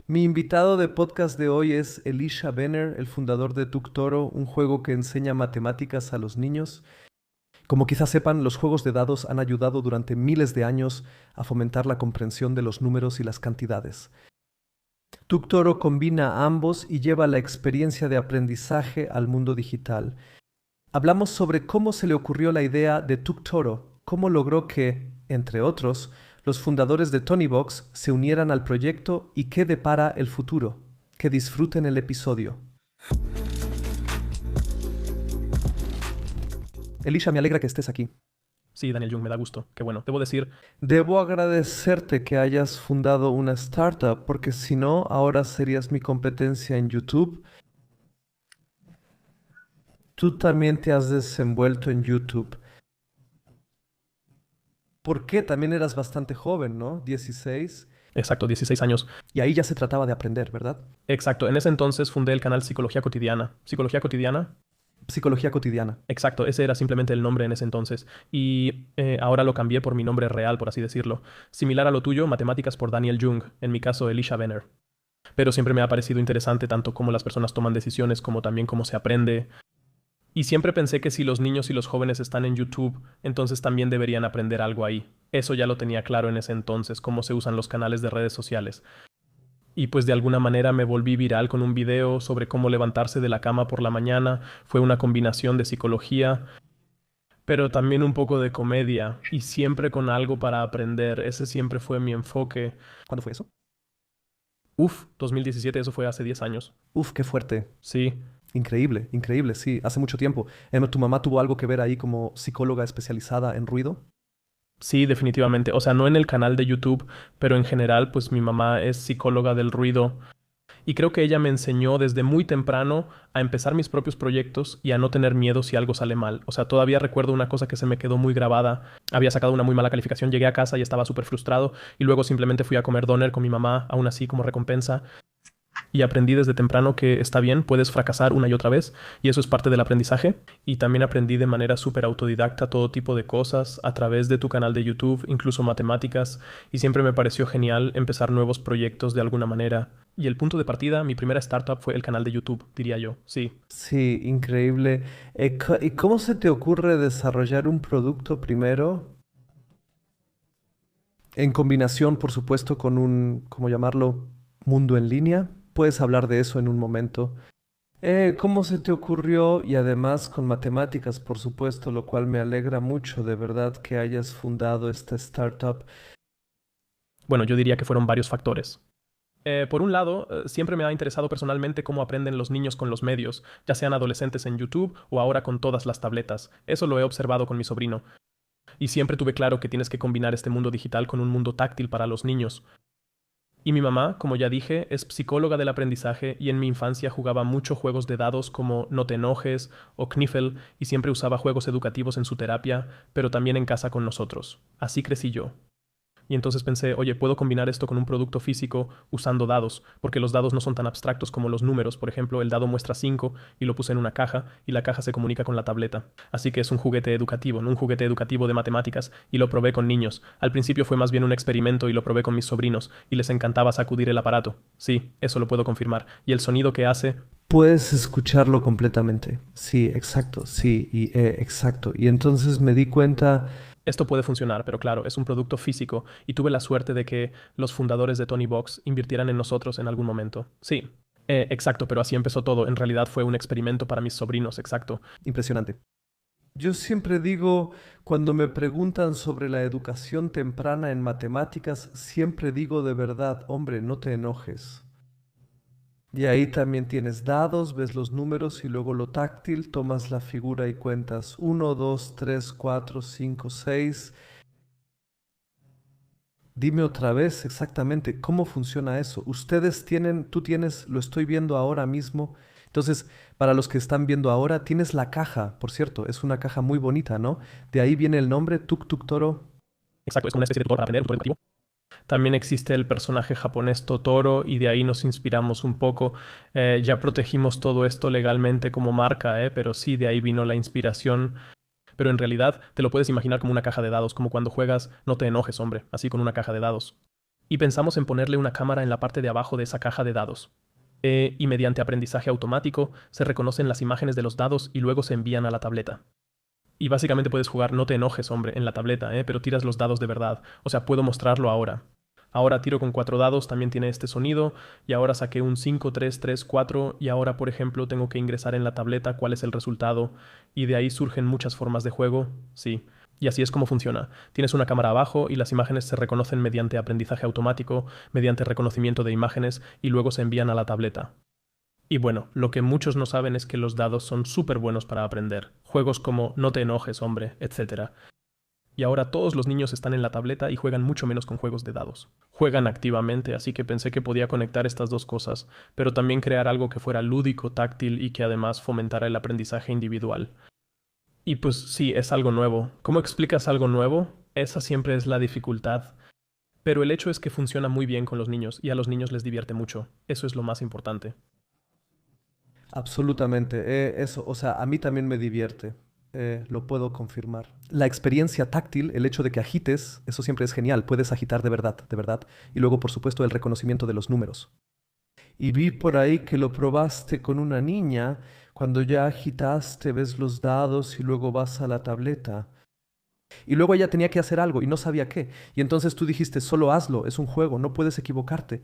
Mi invitado de podcast de hoy es Elisha Benner, el fundador de Tuctoro, un juego que enseña matemáticas a los niños. Como quizás sepan, los juegos de dados han ayudado durante miles de años a fomentar la comprensión de los números y las cantidades. Tuctoro combina ambos y lleva la experiencia de aprendizaje al mundo digital. Hablamos sobre cómo se le ocurrió la idea de Tuctoro, cómo logró que, entre otros, los fundadores de Tonybox se unieran al proyecto y qué depara el futuro. Que disfruten el episodio. Elisha, me alegra que estés aquí. Sí, Daniel Jung, me da gusto. Qué bueno. Debo decir, Debo agradecerte que hayas fundado una startup, porque si no, ahora serías mi competencia en YouTube. Tú también te has desenvuelto en YouTube. ¿Por qué? También eras bastante joven, ¿no? 16. exacto, 16 años. Y ahí ya se trataba de aprender, ¿verdad? Exacto, en ese entonces fundé el canal Psicología Cotidiana. ¿Psicología Cotidiana? Psicología cotidiana. Exacto, ese era simplemente el nombre en ese entonces. Y ahora lo cambié por mi nombre real, por así decirlo. Similar a lo tuyo, Matemáticas por Daniel Jung, en mi caso Elisha Benner. Pero siempre me ha parecido interesante tanto cómo las personas toman decisiones como también cómo se aprende. Y siempre pensé que si los niños y los jóvenes están en YouTube, entonces también deberían aprender algo ahí. Eso ya lo tenía claro en ese entonces, cómo se usan los canales de redes sociales. Y pues de alguna manera me volví viral con un video sobre cómo levantarse de la cama por la mañana. Fue una combinación de psicología, pero también un poco de comedia y siempre con algo para aprender. Ese siempre fue mi enfoque. ¿Cuándo fue eso? 2017, eso fue hace 10 años. Uf, qué fuerte. Sí, Increíble, increíble, sí, hace mucho tiempo. ¿Tu mamá tuvo algo que ver ahí como psicóloga especializada en ruido? sí, definitivamente. O sea, no en el canal de YouTube, pero en general, pues mi mamá es psicóloga del ruido. Y creo que ella me enseñó desde muy temprano a empezar mis propios proyectos y a no tener miedo si algo sale mal. O sea, todavía recuerdo una cosa que se me quedó muy grabada. Había sacado una muy mala calificación, llegué a casa y estaba súper frustrado y luego simplemente fui a comer doner con mi mamá, aún así como recompensa. Y aprendí desde temprano que está bien, puedes fracasar una y otra vez, y eso es parte del aprendizaje. Y también aprendí de manera súper autodidacta todo tipo de cosas a través de tu canal de YouTube, incluso matemáticas, y siempre me pareció genial empezar nuevos proyectos de alguna manera. Y el punto de partida, mi primera startup fue el canal de YouTube, diría yo, sí. Sí, increíble. ¿Y cómo se te ocurre desarrollar un producto primero en combinación, por supuesto, con un, ¿cómo llamarlo? Mundo en línea. Puedes hablar de eso en un momento. ¿Cómo se te ocurrió? Y además con matemáticas, por supuesto, lo cual me alegra mucho de verdad que hayas fundado esta startup. Bueno, yo diría que fueron varios factores. Por un lado, siempre me ha interesado personalmente cómo aprenden los niños con los medios, ya sean adolescentes en YouTube o ahora con todas las tabletas. Eso lo he observado con mi sobrino. Y siempre tuve claro que tienes que combinar este mundo digital con un mundo táctil para los niños. Y mi mamá, como ya dije, es psicóloga del aprendizaje y en mi infancia jugaba mucho juegos de dados como No te enojes o Kniffel y siempre usaba juegos educativos en su terapia, pero también en casa con nosotros. Así crecí yo. Y entonces pensé, oye, puedo combinar esto con un producto físico usando dados, porque los dados no son tan abstractos como los números. Por ejemplo, el dado muestra 5 y lo puse en una caja y la caja se comunica con la tableta. Así que es un juguete educativo, no un juguete educativo de matemáticas, y lo probé con niños. Al principio fue más bien un experimento y lo probé con mis sobrinos y les encantaba sacudir el aparato. Sí, eso lo puedo confirmar. Y el sonido que hace, Puedes escucharlo completamente. Sí, exacto, sí, exacto. Y entonces me di cuenta. esto puede funcionar, pero claro, es un producto físico y tuve la suerte de que los fundadores de Tony Box invirtieran en nosotros en algún momento. Sí, exacto, pero así empezó todo. En realidad fue un experimento para mis sobrinos, exacto. Impresionante. Yo siempre digo, cuando me preguntan sobre la educación temprana en matemáticas, siempre digo de verdad, hombre, no te enojes. Y ahí también tienes dados, ves los números y luego lo táctil, tomas la figura y cuentas uno, 2, 3, 4, 5, 6. Dime otra vez exactamente cómo funciona eso. Ustedes tienen, tú tienes, lo estoy viendo ahora mismo. Entonces, para los que están viendo ahora, tienes la caja, por cierto, es una caja muy bonita, ¿no? De ahí viene el nombre, Tuk Tuk Toro. Exacto, es como una especie de tutor para aprender, un tutor educativo. También existe el personaje japonés Totoro y de ahí nos inspiramos un poco. Ya protegimos todo esto legalmente como marca, pero sí, de ahí vino la inspiración. Pero en realidad te lo puedes imaginar como una caja de dados, como cuando juegas No te enojes, hombre, así con una caja de dados. Y pensamos en ponerle una cámara en la parte de abajo de esa caja de dados. Y mediante aprendizaje automático se reconocen las imágenes de los dados y luego se envían a la tableta. Y básicamente puedes jugar no te enojes, hombre, en la tableta, pero tiras los dados de verdad. O sea, puedo mostrarlo ahora. Ahora tiro con 4 dados, también tiene este sonido, y ahora saqué un 5, 3, 3, 4, y ahora, por ejemplo, tengo que ingresar en la tableta cuál es el resultado, y de ahí surgen muchas formas de juego, sí. Y así es como funciona. Tienes una cámara abajo y las imágenes se reconocen mediante aprendizaje automático, mediante reconocimiento de imágenes, y luego se envían a la tableta. Y bueno, lo que muchos no saben es que los dados son súper buenos para aprender. Juegos como No te enojes, hombre, etcétera. Y ahora todos los niños están en la tableta y juegan mucho menos con juegos de dados. Juegan activamente, así que pensé que podía conectar estas dos cosas, pero también crear algo que fuera lúdico, táctil y que además fomentara el aprendizaje individual. Y pues sí, es algo nuevo. ¿Cómo explicas algo nuevo? Esa siempre es la dificultad. Pero el hecho es que funciona muy bien con los niños y a los niños les divierte mucho. Eso es lo más importante. Absolutamente. Eso, o sea, a mí también me divierte. Lo puedo confirmar. La experiencia táctil, el hecho de que agites, eso siempre es genial. Puedes agitar de verdad, de verdad. Y luego, por supuesto, el reconocimiento de los números. Y vi por ahí que lo probaste con una niña. Cuando ya agitaste, ves los dados y luego vas a la tableta. Y luego ella tenía que hacer algo y no sabía qué. Y entonces tú dijiste, solo hazlo, es un juego, no puedes equivocarte.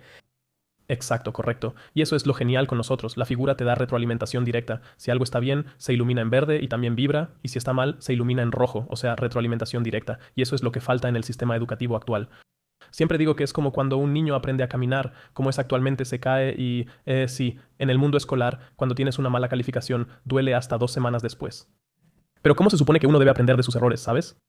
Exacto, correcto. Y eso es lo genial con nosotros. La figura te da retroalimentación directa. Si algo está bien, se ilumina en verde y también vibra, y si está mal, se ilumina en rojo, o sea, retroalimentación directa. Y eso es lo que falta en el sistema educativo actual. Siempre digo que es como cuando un niño aprende a caminar, como es actualmente se cae y, sí, en el mundo escolar, cuando tienes una mala calificación, duele hasta 2 semanas después. Pero ¿cómo se supone que uno debe aprender de sus errores, sabes?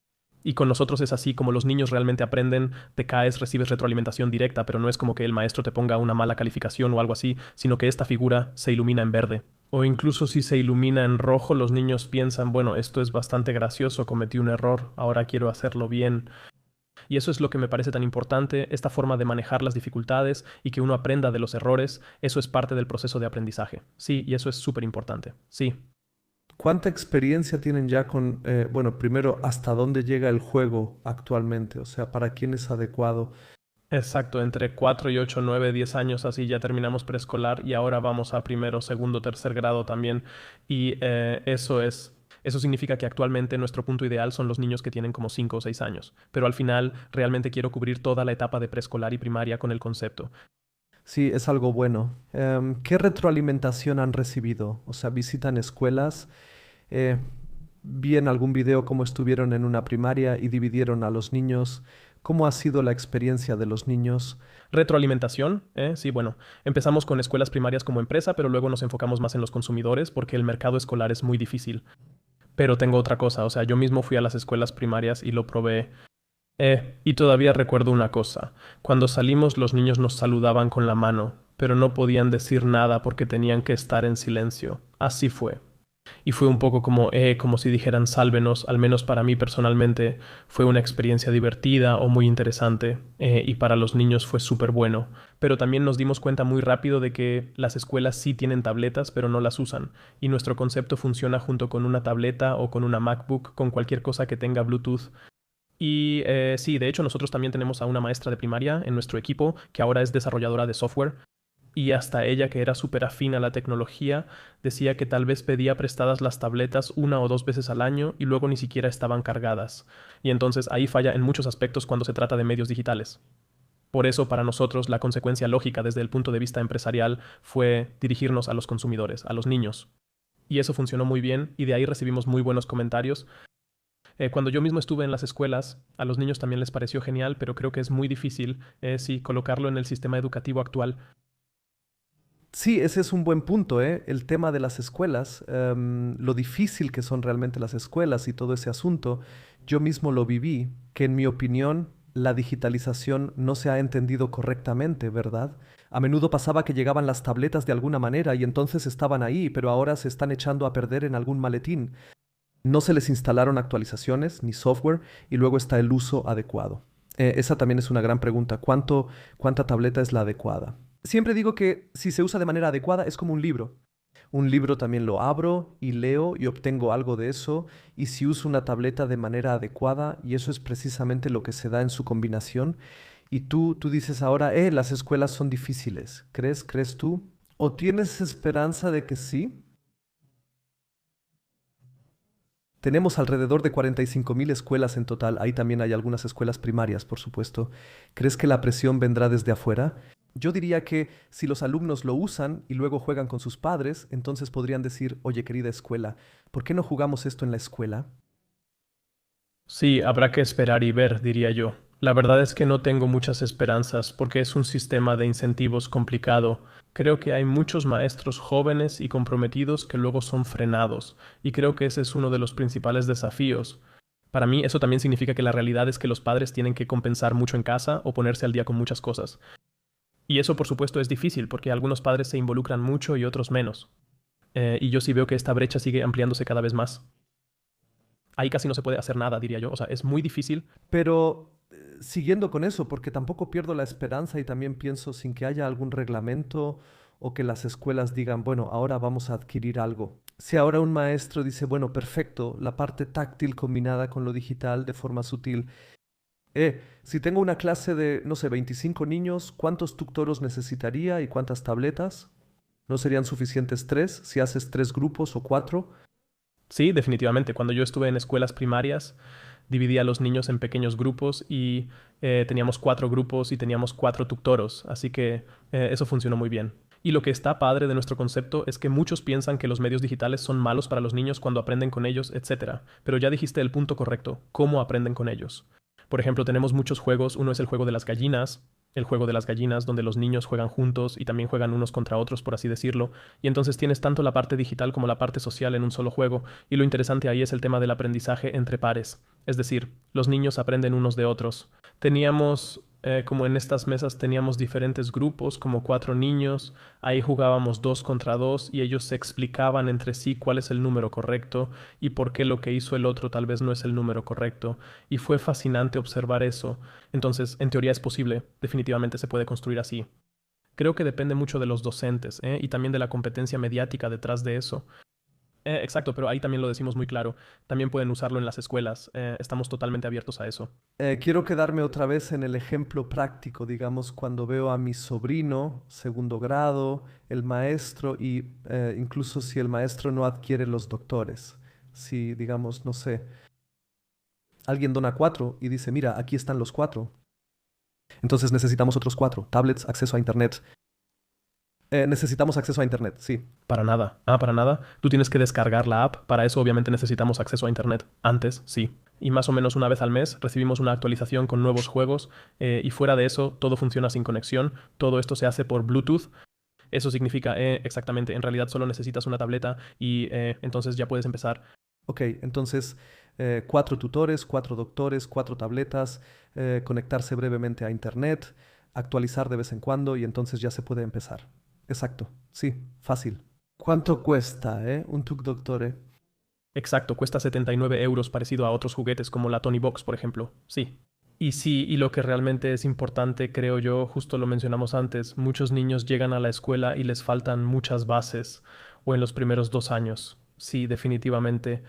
Y con nosotros es así, como los niños realmente aprenden, te caes, recibes retroalimentación directa, pero no es como que el maestro te ponga una mala calificación o algo así, sino que esta figura se ilumina en verde. O incluso si se ilumina en rojo, los niños piensan, bueno, esto es bastante gracioso, cometí un error, ahora quiero hacerlo bien. Y eso es lo que me parece tan importante, esta forma de manejar las dificultades y que uno aprenda de los errores, eso es parte del proceso de aprendizaje. Sí, y eso es súper importante. Sí. ¿Cuánta experiencia tienen ya con, bueno, primero, hasta dónde llega el juego actualmente? O sea, ¿para quién es adecuado? Exacto, entre 4 y 8, 9, 10 años, así ya terminamos preescolar y ahora vamos a primero, segundo, tercer grado también. Y eso significa que actualmente nuestro punto ideal son los niños que tienen como 5 o 6 años. Pero al final realmente quiero cubrir toda la etapa de preescolar y primaria con el concepto. Sí, es algo bueno. ¿Qué retroalimentación han recibido? O sea, visitan escuelas. Eh, Vi en algún video cómo estuvieron en una primaria y dividieron a los niños. ¿Cómo ha sido la experiencia de los niños? Retroalimentación, sí, bueno, empezamos con escuelas primarias como empresa, pero luego nos enfocamos más en los consumidores porque el mercado escolar es muy difícil. Pero tengo otra cosa, o sea, yo mismo fui a las escuelas primarias y lo probé. Y todavía recuerdo una cosa. Cuando salimos los niños nos saludaban con la mano, pero no podían decir nada porque tenían que estar en silencio. Así fue. Y fue un poco como si dijeran sálvenos, al menos para mí personalmente fue una experiencia divertida o muy interesante, y para los niños fue súper bueno. Pero también nos dimos cuenta muy rápido de que las escuelas sí tienen tabletas, pero no las usan, y nuestro concepto funciona junto con una tableta o con una MacBook, con cualquier cosa que tenga Bluetooth. Y sí, de hecho nosotros también tenemos a una maestra de primaria en nuestro equipo que ahora es desarrolladora de software, y hasta ella, que era súper afín a la tecnología, decía que tal vez pedía prestadas las tabletas 1 o 2 veces al año y luego ni siquiera estaban cargadas. Y entonces ahí falla en muchos aspectos cuando se trata de medios digitales. Por eso, para nosotros, la consecuencia lógica desde el punto de vista empresarial fue dirigirnos a los consumidores, a los niños. Y eso funcionó muy bien y de ahí recibimos muy buenos comentarios. Cuando yo mismo estuve en las escuelas, a los niños también les pareció genial, pero creo que es muy difícil, sí, colocarlo en el sistema educativo actual. Sí, ese es un buen punto, ¿eh? El tema de las escuelas, lo difícil que son realmente las escuelas y todo ese asunto. Yo mismo lo viví, que en mi opinión la digitalización no se ha entendido correctamente, ¿verdad? A menudo pasaba que llegaban las tabletas de alguna manera y entonces estaban ahí, pero ahora se están echando a perder en algún maletín. No se les instalaron actualizaciones ni software y luego está el uso adecuado. Esa también es una gran pregunta. ¿Cuánta tableta es la adecuada? Siempre digo que si se usa de manera adecuada es como un libro. Un libro también lo abro y leo y obtengo algo de eso. Y si uso una tableta de manera adecuada, y eso es precisamente lo que se da en su combinación, Y tú dices ahora, las escuelas son difíciles. ¿Crees tú? ¿O tienes esperanza de que sí? Tenemos alrededor de 45.000 escuelas en total. Ahí también hay algunas escuelas primarias, por supuesto. ¿Crees que la presión vendrá desde afuera? Yo diría que si los alumnos lo usan y luego juegan con sus padres, entonces podrían decir, oye querida escuela, ¿por qué no jugamos esto en la escuela? Sí, habrá que esperar y ver, diría yo. La verdad es que no tengo muchas esperanzas porque es un sistema de incentivos complicado. Creo que hay muchos maestros jóvenes y comprometidos que luego son frenados, y creo que ese es uno de los principales desafíos. Para mí eso también significa que la realidad es que los padres tienen que compensar mucho en casa o ponerse al día con muchas cosas. Y eso por supuesto es difícil porque algunos padres se involucran mucho y otros menos. Y yo sí veo que esta brecha sigue ampliándose cada vez más. Ahí casi no se puede hacer nada, diría yo. O sea, es muy difícil. Pero siguiendo con eso, porque tampoco pierdo la esperanza y también pienso sin que haya algún reglamento o que las escuelas digan, bueno, ahora vamos a adquirir algo. Si ahora un maestro dice, bueno, perfecto, la parte táctil combinada con lo digital de forma sutil. Si tengo una clase de, no sé, 25 niños, ¿cuántos tutoros necesitaría y cuántas tabletas? ¿No serían suficientes tres si haces tres grupos o cuatro? Sí, definitivamente. Cuando yo estuve en escuelas primarias, dividía a los niños en pequeños grupos y teníamos 4 grupos y teníamos 4 tutoros. Así que eso funcionó muy bien. Y lo que está padre de nuestro concepto es que muchos piensan que los medios digitales son malos para los niños cuando aprenden con ellos, etcétera. Pero ya dijiste el punto correcto, cómo aprenden con ellos. Por ejemplo, tenemos muchos juegos. Uno es el juego de las gallinas, el juego de las gallinas, donde los niños juegan juntos y también juegan unos contra otros, por así decirlo. Y entonces tienes tanto la parte digital como la parte social en un solo juego. Y lo interesante ahí es el tema del aprendizaje entre pares. Es decir, los niños aprenden unos de otros. Teníamos, como en estas mesas, teníamos diferentes grupos, como 4 niños. Ahí jugábamos 2 contra 2 y ellos se explicaban entre sí cuál es el número correcto y por qué lo que hizo el otro tal vez no es el número correcto. Y fue fascinante observar eso. Entonces, en teoría es posible, definitivamente se puede construir así. Creo que depende mucho de los docentes, y también de la competencia mediática detrás de eso. Exacto, pero ahí también lo decimos muy claro. También pueden usarlo en las escuelas. Estamos totalmente abiertos a eso. Quiero quedarme otra vez en el ejemplo práctico, digamos, cuando veo a mi sobrino, segundo grado, el maestro y incluso si el maestro no adquiere los doctores. Si, digamos, no sé, alguien dona cuatro y dice, mira, aquí están los cuatro. Entonces necesitamos otros cuatro, tablets, acceso a Internet. Necesitamos acceso a Internet, sí. Para nada. Ah, para nada. Tú tienes que descargar la app. Para eso obviamente necesitamos acceso a Internet. Antes, sí. Y más o menos una vez al mes recibimos una actualización con nuevos juegos, y fuera de eso todo funciona sin conexión. Todo esto se hace por Bluetooth. Eso significa, exactamente, en realidad solo necesitas una tableta y entonces ya puedes empezar. Ok, entonces cuatro tutores, cuatro doctores, cuatro tabletas, conectarse brevemente a Internet, actualizar de vez en cuando y entonces ya se puede empezar. Exacto, sí, fácil. ¿Cuánto cuesta, un Tuk Doctore? Exacto, cuesta 79 euros parecido a otros juguetes como la Tony Box, por ejemplo. Sí. Y sí, y lo que realmente es importante, creo yo, justo lo mencionamos antes, muchos niños llegan a la escuela y les faltan muchas bases, o en los primeros 2 años. Sí, definitivamente.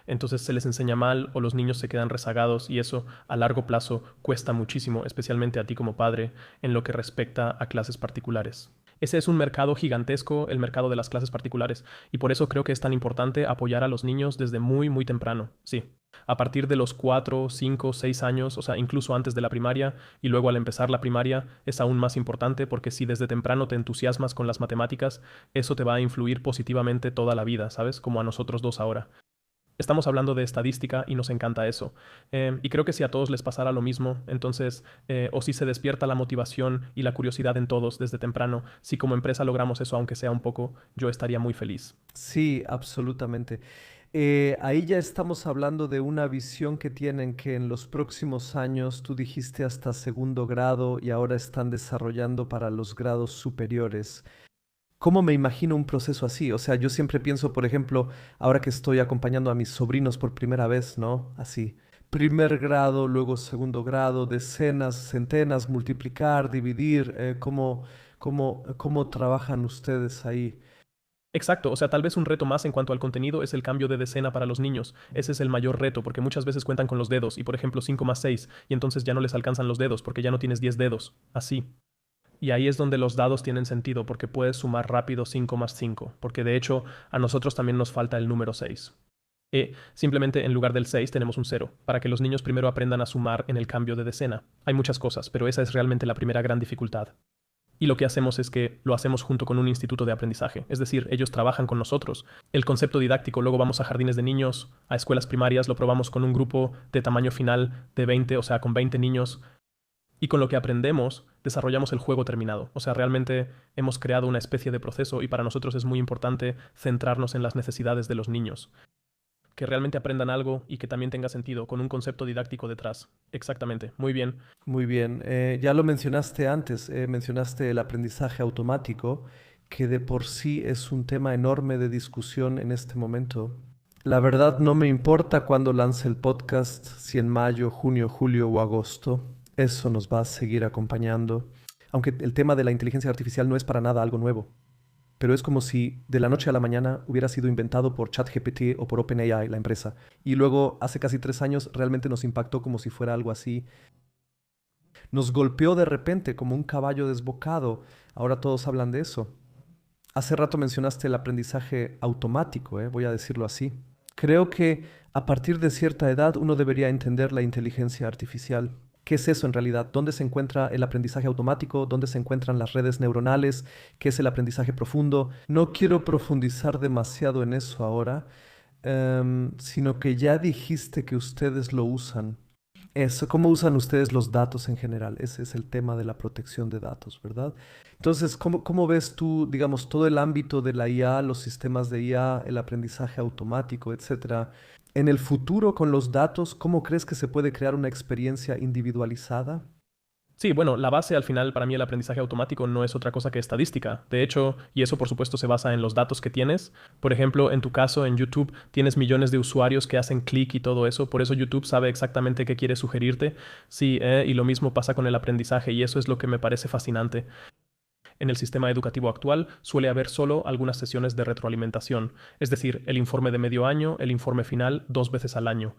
Entonces se les enseña mal o los niños se quedan rezagados y eso a largo plazo cuesta muchísimo, especialmente a ti como padre, en lo que respecta a clases particulares. Ese es un mercado gigantesco, el mercado de las clases particulares, y por eso creo que es tan importante apoyar a los niños desde muy, muy temprano. Sí, a partir de los 4, 5, 6 años, o sea, incluso antes de la primaria, y luego al empezar la primaria es aún más importante porque si desde temprano te entusiasmas con las matemáticas, eso te va a influir positivamente toda la vida, ¿sabes? Como a nosotros dos ahora. Estamos hablando de estadística y nos encanta eso. Y creo que si a todos les pasara lo mismo, entonces, o si se despierta la motivación y la curiosidad en todos desde temprano, si como empresa logramos eso, aunque sea un poco, yo estaría muy feliz. Sí, absolutamente. Ahí ya estamos hablando de una visión que tienen que en los próximos años, tú dijiste hasta segundo grado y ahora están desarrollando para los grados superiores. ¿Cómo me imagino un proceso así? O sea, yo siempre pienso, por ejemplo, ahora que estoy acompañando a mis sobrinos por primera vez, ¿no? Así, primer grado, luego segundo grado, decenas, centenas, multiplicar, dividir, ¿cómo trabajan ustedes ahí? Exacto, o sea, tal vez un reto más en cuanto al contenido es el cambio de decena para los niños. Ese es el mayor reto, porque muchas veces cuentan con los dedos, y por ejemplo 5 más 6, y entonces ya no les alcanzan los dedos, porque ya no tienes 10 dedos. Así. Y ahí es donde los dados tienen sentido, porque puedes sumar rápido 5 más 5, porque de hecho a nosotros también nos falta el número 6. Simplemente en lugar del 6 tenemos un 0, para que los niños primero aprendan a sumar en el cambio de decena. Hay muchas cosas, pero esa es realmente la primera gran dificultad. Y lo que hacemos es que lo hacemos junto con un instituto de aprendizaje, es decir, ellos trabajan con nosotros. El concepto didáctico, luego vamos a jardines de niños, a escuelas primarias, lo probamos con un grupo de tamaño final de 20, o sea, con 20 niños, y con lo que aprendemos desarrollamos el juego terminado. O sea, realmente hemos creado una especie de proceso y para nosotros es muy importante centrarnos en las necesidades de los niños. Que realmente aprendan algo y que también tenga sentido, con un concepto didáctico detrás. Exactamente, muy bien. Muy bien. Ya lo mencionaste antes, mencionaste el aprendizaje automático, que de por sí es un tema enorme de discusión en este momento. La verdad no me importa cuándo lance el podcast, si en mayo, junio, julio o agosto. Eso nos va a seguir acompañando. Aunque el tema de la inteligencia artificial no es para nada algo nuevo. Pero es como si de la noche a la mañana hubiera sido inventado por ChatGPT o por OpenAI, la empresa. Y luego, hace casi 3 años, realmente nos impactó como si fuera algo así. Nos golpeó de repente como un caballo desbocado. Ahora todos hablan de eso. Hace rato mencionaste el aprendizaje automático, voy a decirlo así. Creo que a partir de cierta edad uno debería entender la inteligencia artificial. ¿Qué es eso en realidad? ¿Dónde se encuentra el aprendizaje automático? ¿Dónde se encuentran las redes neuronales? ¿Qué es el aprendizaje profundo? No quiero profundizar demasiado en eso ahora, sino que ya dijiste que ustedes lo usan. Eso, ¿cómo usan ustedes los datos en general? Ese es el tema de la protección de datos, ¿verdad? Entonces, ¿cómo ves tú, digamos, todo el ámbito de la IA, los sistemas de IA, el aprendizaje automático, etcétera? En el futuro, con los datos, ¿cómo crees que se puede crear una experiencia individualizada? Sí, bueno, la base al final para mí el aprendizaje automático no es otra cosa que estadística. De hecho, y eso por supuesto se basa en los datos que tienes. Por ejemplo, en tu caso, en YouTube, tienes millones de usuarios que hacen clic y todo eso. Por eso YouTube sabe exactamente qué quiere sugerirte. Sí, y lo mismo pasa con el aprendizaje y eso es lo que me parece fascinante. En el sistema educativo actual suele haber solo algunas sesiones de retroalimentación, es decir, el informe de medio año, el informe final 2 veces al año.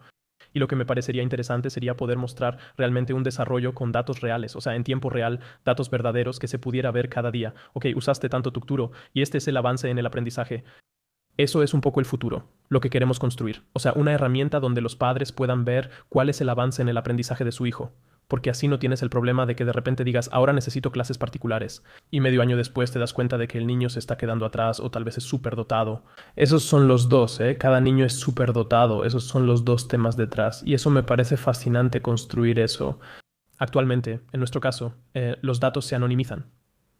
Y lo que me parecería interesante sería poder mostrar realmente un desarrollo con datos reales, o sea, en tiempo real, datos verdaderos que se pudiera ver cada día. Ok, usaste tanto Tucturo y este es el avance en el aprendizaje. Eso es un poco el futuro, lo que queremos construir. O sea, una herramienta donde los padres puedan ver cuál es el avance en el aprendizaje de su hijo. Porque así no tienes el problema de que de repente digas, ahora necesito clases particulares, y medio año después te das cuenta de que el niño se está quedando atrás o tal vez es súper dotado. Esos son los dos, ¿eh? Cada niño es súper dotado, esos son los dos temas detrás, y eso me parece fascinante construir eso. Actualmente, en nuestro caso, los datos se anonimizan.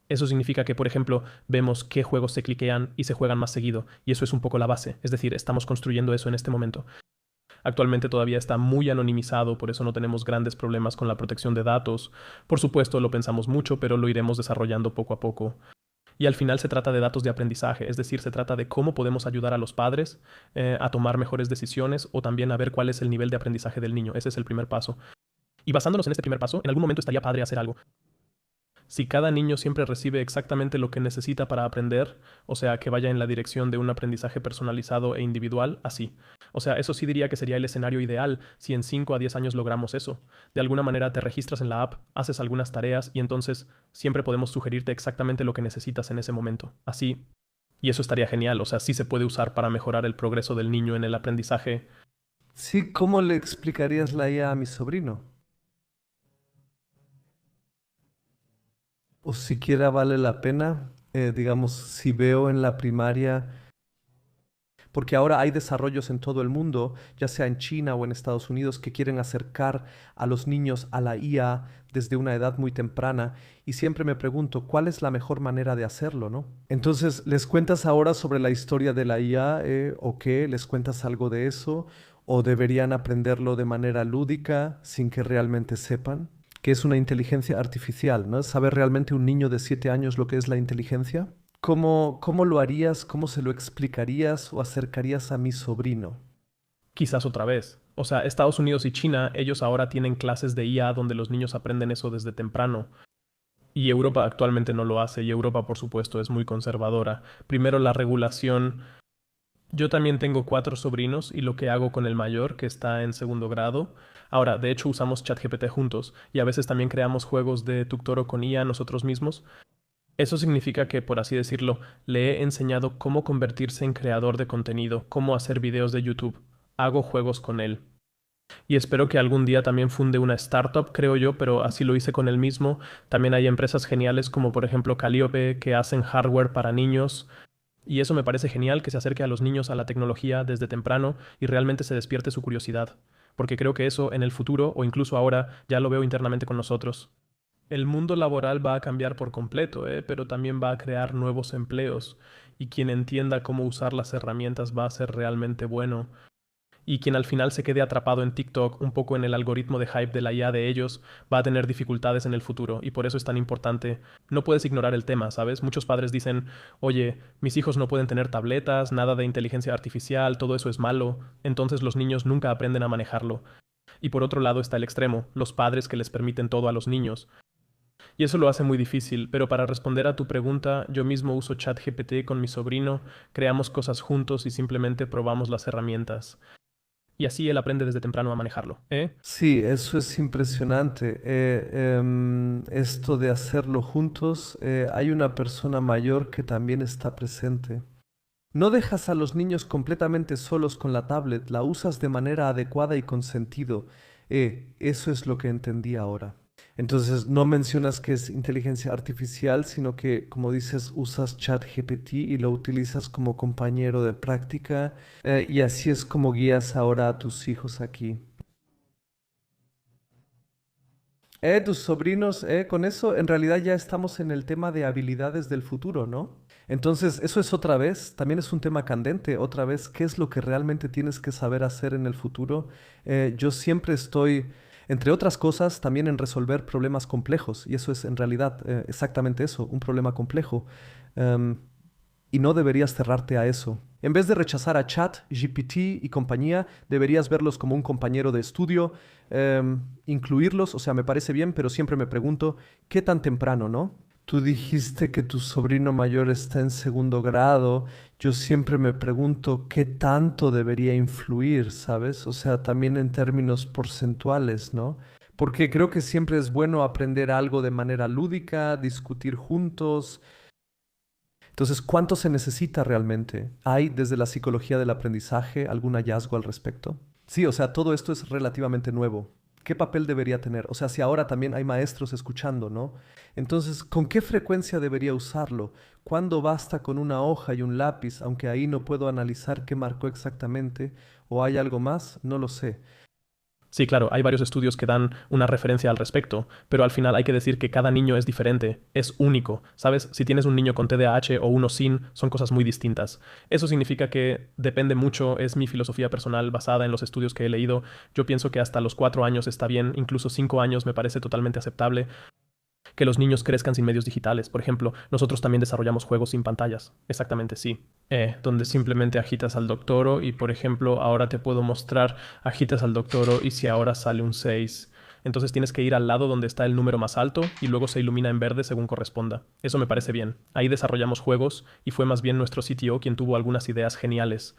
Eso significa que, por ejemplo, vemos qué juegos se cliquean y se juegan más seguido, y eso es un poco la base, es decir, estamos construyendo eso en este momento. Actualmente todavía está muy anonimizado, por eso no tenemos grandes problemas con la protección de datos. Por supuesto, lo pensamos mucho, pero lo iremos desarrollando poco a poco. Y al final se trata de datos de aprendizaje, es decir, se trata de cómo podemos ayudar a los padres a tomar mejores decisiones o también a ver cuál es el nivel de aprendizaje del niño. Ese es el primer paso. Y basándonos en este primer paso, en algún momento estaría padre hacer algo. Si cada niño siempre recibe exactamente lo que necesita para aprender, o sea, que vaya en la dirección de un aprendizaje personalizado e individual, así. O sea, eso sí diría que sería el escenario ideal si en 5 a 10 años logramos eso. De alguna manera te registras en la app, haces algunas tareas y entonces siempre podemos sugerirte exactamente lo que necesitas en ese momento. Así. Y eso estaría genial, o sea, sí se puede usar para mejorar el progreso del niño en el aprendizaje. Sí, ¿cómo le explicarías la IA a mi sobrino? O siquiera vale la pena, digamos, si veo en la primaria, porque ahora hay desarrollos en todo el mundo, ya sea en China o en Estados Unidos, que quieren acercar a los niños a la IA desde una edad muy temprana, y siempre me pregunto, ¿cuál es la mejor manera de hacerlo, no? Entonces, ¿les cuentas ahora sobre la historia de la IA, o qué? ¿Les cuentas algo de eso? ¿O deberían aprenderlo de manera lúdica, sin que realmente sepan? Que es una inteligencia artificial, ¿no? ¿Sabe realmente un niño de 7 años lo que es la inteligencia? ¿Cómo lo harías? ¿Cómo se lo explicarías o acercarías a mi sobrino? Quizás otra vez. O sea, Estados Unidos y China, ellos ahora tienen clases de IA donde los niños aprenden eso desde temprano. Y Europa actualmente no lo hace, y Europa, por supuesto, es muy conservadora. Primero la regulación. Yo también tengo 4 sobrinos y lo que hago con el mayor, que está en segundo grado. Ahora, de hecho, usamos ChatGPT juntos y a veces también creamos juegos de Tuctoro con IA nosotros mismos. Eso significa que, por así decirlo, le he enseñado cómo convertirse en creador de contenido, cómo hacer videos de YouTube. Hago juegos con él. Y espero que algún día también funde una startup, creo yo, pero así lo hice con él mismo. También hay empresas geniales como por ejemplo Calliope que hacen hardware para niños. Y eso me parece genial, que se acerque a los niños a la tecnología desde temprano y realmente se despierte su curiosidad. Porque creo que eso en el futuro o incluso ahora ya lo veo internamente con nosotros. El mundo laboral va a cambiar por completo, pero también va a crear nuevos empleos. Y quien entienda cómo usar las herramientas va a ser realmente bueno. Y quien al final se quede atrapado en TikTok, un poco en el algoritmo de hype de la IA de ellos, va a tener dificultades en el futuro. Y por eso es tan importante. No puedes ignorar el tema, ¿sabes? Muchos padres dicen, oye, mis hijos no pueden tener tabletas, nada de inteligencia artificial, todo eso es malo. Entonces los niños nunca aprenden a manejarlo. Y por otro lado está el extremo, los padres que les permiten todo a los niños. Y eso lo hace muy difícil, pero para responder a tu pregunta, yo mismo uso ChatGPT con mi sobrino, creamos cosas juntos y simplemente probamos las herramientas. Y así él aprende desde temprano a manejarlo, ¿eh? Sí, eso es impresionante. Esto de hacerlo juntos, hay una persona mayor que también está presente. No dejas a los niños completamente solos con la tablet, la usas de manera adecuada y con sentido. Eso es lo que entendí ahora. Entonces, no mencionas que es inteligencia artificial, sino que, como dices, usas ChatGPT y lo utilizas como compañero de práctica, y así es como guías ahora a tus hijos aquí. Tus sobrinos, con eso en realidad ya estamos en el tema de habilidades del futuro, ¿no? Entonces, eso es otra vez, también es un tema candente, otra vez, ¿qué es lo que realmente tienes que saber hacer en el futuro? Yo siempre estoy, entre otras cosas, también en resolver problemas complejos, y eso es en realidad exactamente eso, un problema complejo. Em, y no deberías cerrarte a eso. En vez de rechazar a Chat, GPT y compañía, deberías verlos como un compañero de estudio, incluirlos, o sea, me parece bien, pero siempre me pregunto, ¿qué tan temprano, no? Tú dijiste que tu sobrino mayor está en segundo grado. Yo siempre me pregunto qué tanto debería influir, ¿sabes? O sea, también en términos porcentuales, ¿no? Porque creo que siempre es bueno aprender algo de manera lúdica, discutir juntos. Entonces, ¿cuánto se necesita realmente? ¿Hay desde la psicología del aprendizaje algún hallazgo al respecto? Sí, o sea, todo esto es relativamente nuevo. ¿Qué papel debería tener? O sea, si ahora también hay maestros escuchando, ¿no? Entonces, ¿con qué frecuencia debería usarlo? ¿Cuándo basta con una hoja y un lápiz, aunque ahí no puedo analizar qué marcó exactamente? ¿O hay algo más? No lo sé. Sí, claro, hay varios estudios que dan una referencia al respecto, pero al final hay que decir que cada niño es diferente, es único, ¿sabes? Si tienes un niño con TDAH o uno sin, son cosas muy distintas. Eso significa que depende mucho, es mi filosofía personal basada en los estudios que he leído. Yo pienso que hasta los 4 años está bien, incluso 5 años me parece totalmente aceptable. Que los niños crezcan sin medios digitales. Por ejemplo, nosotros también desarrollamos juegos sin pantallas. Exactamente, sí. Donde simplemente agitas al doctoro y, por ejemplo, ahora te puedo mostrar, agitas al doctoro y si ahora sale un 6, entonces tienes que ir al lado donde está el número más alto y luego se ilumina en verde según corresponda. Eso me parece bien. Ahí desarrollamos juegos y fue más bien nuestro CTO quien tuvo algunas ideas geniales.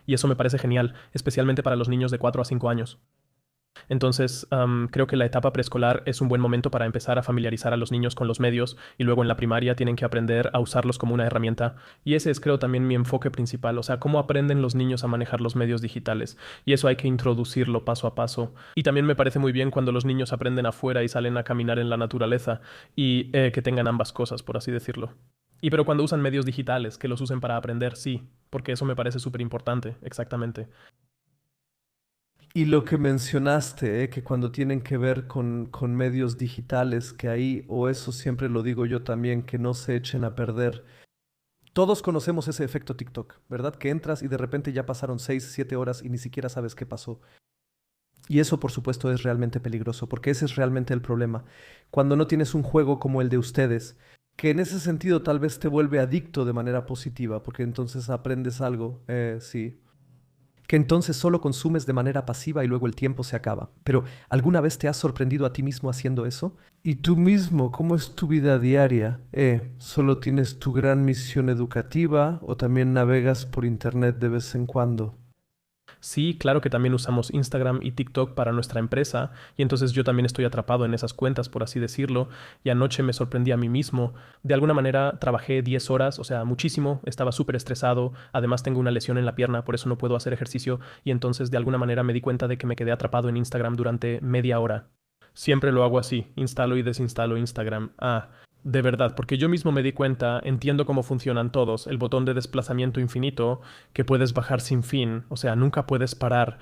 Y eso me parece genial, especialmente para los niños de 4 a 5 años. Entonces, creo que la etapa preescolar es un buen momento para empezar a familiarizar a los niños con los medios y luego en la primaria tienen que aprender a usarlos como una herramienta. Y ese es, creo, también mi enfoque principal, o sea, cómo aprenden los niños a manejar los medios digitales. Y eso hay que introducirlo paso a paso. Y también me parece muy bien cuando los niños aprenden afuera y salen a caminar en la naturaleza y que tengan ambas cosas, por así decirlo. Y pero cuando usan medios digitales, que los usen para aprender, sí, porque eso me parece súper importante, exactamente. Y lo que mencionaste, que cuando tienen que ver con medios digitales, que ahí, o eso siempre lo digo yo también, que no se echen a perder. Todos conocemos ese efecto TikTok, ¿verdad? Que entras y de repente ya pasaron 6, 7 horas y ni siquiera sabes qué pasó. Y eso, por supuesto, es realmente peligroso, porque ese es realmente el problema. Cuando no tienes un juego como el de ustedes, que en ese sentido tal vez te vuelve adicto de manera positiva, porque entonces aprendes algo, sí. que entonces solo consumes de manera pasiva y luego el tiempo se acaba. Pero ¿alguna vez te has sorprendido a ti mismo haciendo eso? ¿Y tú mismo, cómo es tu vida diaria? ¿Solo tienes tu gran misión educativa o también navegas por internet de vez en cuando? Sí, claro que también usamos Instagram y TikTok para nuestra empresa, y entonces yo también estoy atrapado en esas cuentas, por así decirlo, y anoche me sorprendí a mí mismo. De alguna manera trabajé 10 horas, o sea, muchísimo, estaba súper estresado, además tengo una lesión en la pierna, por eso no puedo hacer ejercicio, y entonces de alguna manera me di cuenta de que me quedé atrapado en Instagram durante media hora. Siempre lo hago así, instalo y desinstalo Instagram. De verdad, porque yo mismo me di cuenta, entiendo cómo funcionan todos, el botón de desplazamiento infinito, que puedes bajar sin fin, o sea, nunca puedes parar.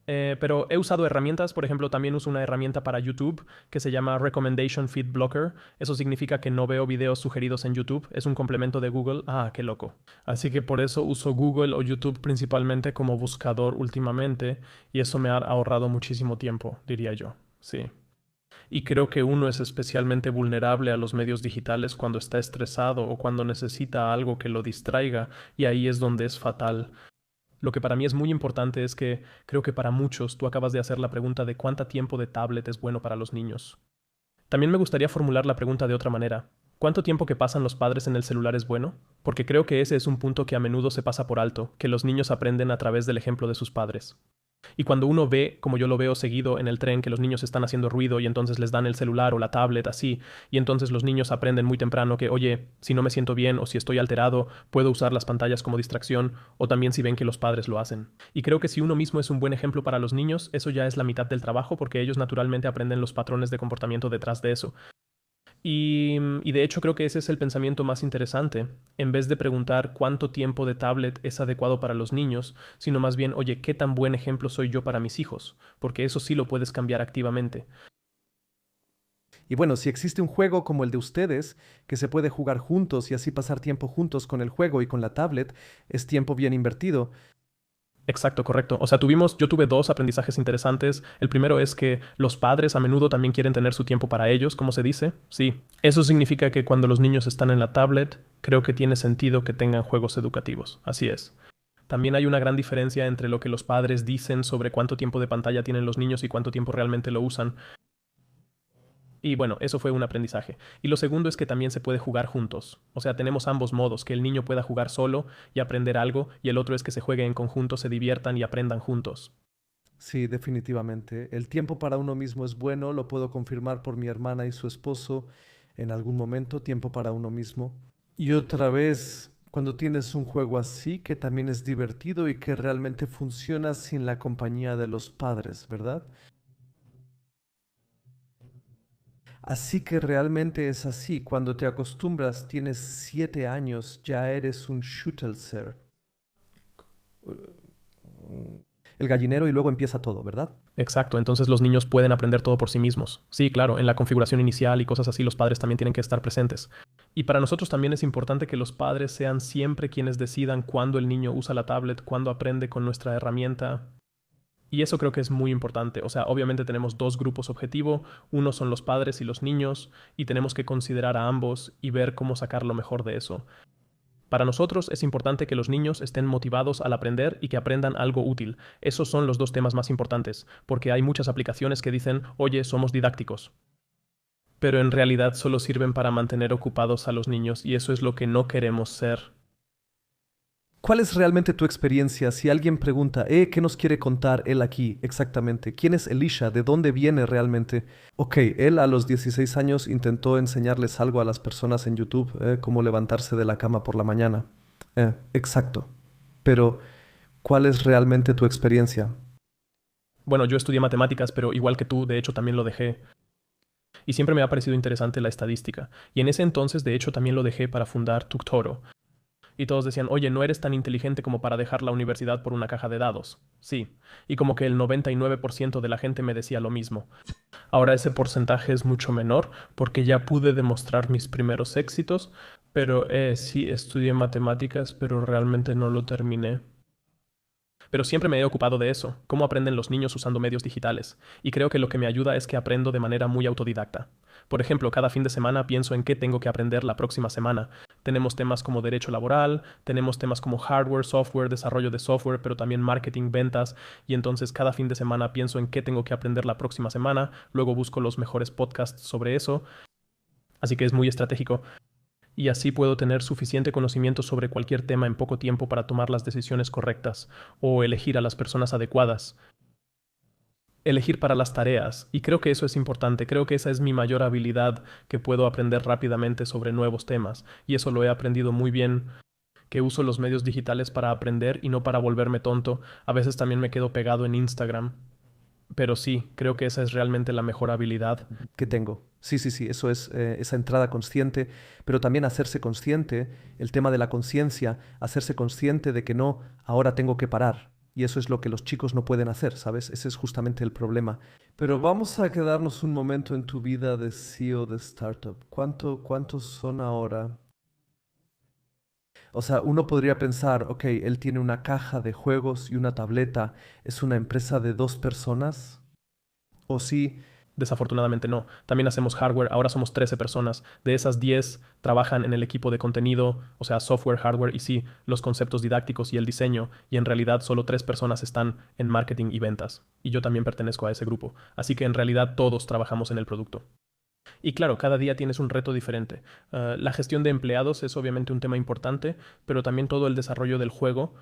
Pero he usado herramientas, por ejemplo, también uso una herramienta para YouTube que se llama Recommendation Feed Blocker. Eso significa que no veo videos sugeridos en YouTube, es un complemento de Google. Qué loco. Así que por eso uso Google o YouTube principalmente como buscador últimamente, y eso me ha ahorrado muchísimo tiempo, diría yo. Sí. Y creo que uno es especialmente vulnerable a los medios digitales cuando está estresado o cuando necesita algo que lo distraiga, y ahí es donde es fatal. Lo que para mí es muy importante es que creo que para muchos tú acabas de hacer la pregunta de cuánto tiempo de tablet es bueno para los niños. También me gustaría formular la pregunta de otra manera. ¿Cuánto tiempo que pasan los padres en el celular es bueno? Porque creo que ese es un punto que a menudo se pasa por alto, que los niños aprenden a través del ejemplo de sus padres. Y cuando uno ve, como yo lo veo seguido en el tren, que los niños están haciendo ruido y entonces les dan el celular o la tablet así, y entonces los niños aprenden muy temprano que, oye, si no me siento bien o si estoy alterado, puedo usar las pantallas como distracción, o también si ven que los padres lo hacen. Y creo que si uno mismo es un buen ejemplo para los niños, eso ya es la mitad del trabajo porque ellos naturalmente aprenden los patrones de comportamiento detrás de eso. Y de hecho creo que ese es el pensamiento más interesante, en vez de preguntar cuánto tiempo de tablet es adecuado para los niños, sino más bien, oye, ¿qué tan buen ejemplo soy yo para mis hijos? Porque eso sí lo puedes cambiar activamente. Y bueno, si existe un juego como el de ustedes, que se puede jugar juntos y así pasar tiempo juntos con el juego y con la tablet, es tiempo bien invertido. Exacto, correcto. O sea, yo tuve dos aprendizajes interesantes. El primero es que los padres a menudo también quieren tener su tiempo para ellos, como se dice. Sí, eso significa que cuando los niños están en la tablet, creo que tiene sentido que tengan juegos educativos. Así es. También hay una gran diferencia entre lo que los padres dicen sobre cuánto tiempo de pantalla tienen los niños y cuánto tiempo realmente lo usan. Y bueno, eso fue un aprendizaje. Y lo segundo es que también se puede jugar juntos. O sea, tenemos ambos modos, que el niño pueda jugar solo y aprender algo, y el otro es que se juegue en conjunto, se diviertan y aprendan juntos. Sí, definitivamente. El tiempo para uno mismo es bueno, lo puedo confirmar por mi hermana y su esposo en algún momento, tiempo para uno mismo. Y otra vez, cuando tienes un juego así, que también es divertido y que realmente funciona sin la compañía de los padres, ¿verdad? Así que realmente es así. Cuando te acostumbras, tienes 7 años, ya eres un Schuttelser. El gallinero y luego empieza todo, ¿verdad? Exacto, entonces los niños pueden aprender todo por sí mismos. Sí, claro, en la configuración inicial y cosas así los padres también tienen que estar presentes. Y para nosotros también es importante que los padres sean siempre quienes decidan cuándo el niño usa la tablet, cuándo aprende con nuestra herramienta. Y eso creo que es muy importante. O sea, obviamente tenemos dos grupos objetivo, uno son los padres y los niños, y tenemos que considerar a ambos y ver cómo sacar lo mejor de eso. Para nosotros es importante que los niños estén motivados al aprender y que aprendan algo útil. Esos son los dos temas más importantes, porque hay muchas aplicaciones que dicen, oye, somos didácticos, pero en realidad solo sirven para mantener ocupados a los niños y eso es lo que no queremos ser. ¿Cuál es realmente tu experiencia? Si alguien pregunta, ¿qué nos quiere contar él aquí exactamente? ¿Quién es Elisha? ¿De dónde viene realmente? Ok, él a los 16 años intentó enseñarles algo a las personas en YouTube, cómo levantarse de la cama por la mañana. Exacto. Pero, ¿cuál es realmente tu experiencia? Bueno, yo estudié matemáticas, pero igual que tú, de hecho también lo dejé. Y siempre me ha parecido interesante la estadística. Y en ese entonces, de hecho, también lo dejé para fundar Tuctoro. Y todos decían, oye, no eres tan inteligente como para dejar la universidad por una caja de dados. Sí. Y como que el 99% de la gente me decía lo mismo. Ahora ese porcentaje es mucho menor porque ya pude demostrar mis primeros éxitos, pero sí, estudié matemáticas, pero realmente no lo terminé. Pero siempre me he ocupado de eso, cómo aprenden los niños usando medios digitales, y creo que lo que me ayuda es que aprendo de manera muy autodidacta. Por ejemplo, cada fin de semana pienso en qué tengo que aprender la próxima semana, Tenemos temas como derecho laboral, tenemos temas como hardware, software, desarrollo de software, pero también marketing, ventas. Y entonces cada fin de semana pienso en qué tengo que aprender la próxima semana. Luego busco los mejores podcasts sobre eso. Así que es muy estratégico. Y así puedo tener suficiente conocimiento sobre cualquier tema en poco tiempo para tomar las decisiones correctas o elegir a las personas adecuadas. Elegir para las tareas. Y creo que eso es importante. Creo que esa es mi mayor habilidad, que puedo aprender rápidamente sobre nuevos temas. Y eso lo he aprendido muy bien, que uso los medios digitales para aprender y no para volverme tonto. A veces también me quedo pegado en Instagram. Pero sí, creo que esa es realmente la mejor habilidad. Que tengo. Sí, sí, sí, eso es esa entrada consciente, pero también hacerse consciente, el tema de la conciencia, hacerse consciente de que no, ahora tengo que parar. Y eso es lo que los chicos no pueden hacer, ¿sabes? Ese es justamente el problema. Pero vamos a quedarnos un momento en tu vida de CEO de startup. ¿Cuántos son ahora? O sea, uno podría pensar, ok, él tiene una caja de juegos y una tableta, ¿es una empresa de 2 personas? O sí, Desafortunadamente no. También hacemos hardware. Ahora somos 13 personas. De esas 10 trabajan en el equipo de contenido, o sea, software, hardware y sí, los conceptos didácticos y el diseño. Y en realidad solo 3 personas están en marketing y ventas. Y yo también pertenezco a ese grupo. Así que en realidad todos trabajamos en el producto. Y claro, cada día tienes un reto diferente. La gestión de empleados es obviamente un tema importante, pero también todo el desarrollo del juego.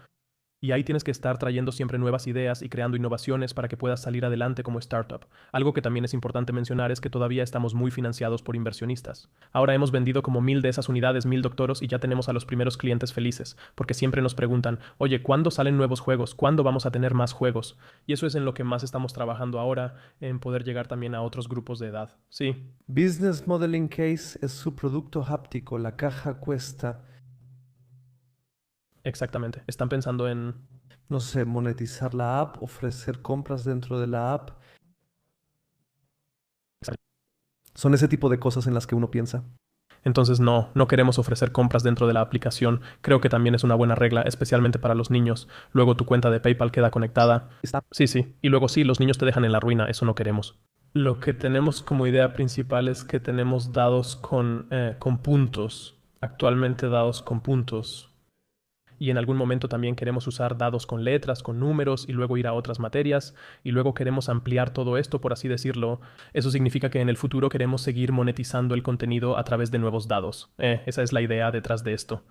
Y ahí tienes que estar trayendo siempre nuevas ideas y creando innovaciones para que puedas salir adelante como startup. Algo que también es importante mencionar es que todavía estamos muy financiados por inversionistas. Ahora hemos vendido como 1000 de esas unidades, 1000 doctoros, y ya tenemos a los primeros clientes felices, porque siempre nos preguntan, oye, ¿cuándo salen nuevos juegos? ¿Cuándo vamos a tener más juegos? Y eso es en lo que más estamos trabajando ahora, en poder llegar también a otros grupos de edad. Sí, Business Modeling Case es su producto háptico. La caja cuesta, exactamente. Están pensando en... no sé, monetizar la app, ofrecer compras dentro de la app. Son ese tipo de cosas en las que uno piensa. Entonces no queremos ofrecer compras dentro de la aplicación. Creo que también es una buena regla, especialmente para los niños. Luego tu cuenta de PayPal queda conectada. Está. Sí, sí. Y luego sí, los niños te dejan en la ruina. Eso no queremos. Lo que tenemos como idea principal es que tenemos dados con puntos. Actualmente dados con puntos. Y en algún momento también queremos usar dados con letras, con números y luego ir a otras materias y luego queremos ampliar todo esto, por así decirlo. Eso significa que en el futuro queremos seguir monetizando el contenido a través de nuevos dados. Esa es la idea detrás de esto.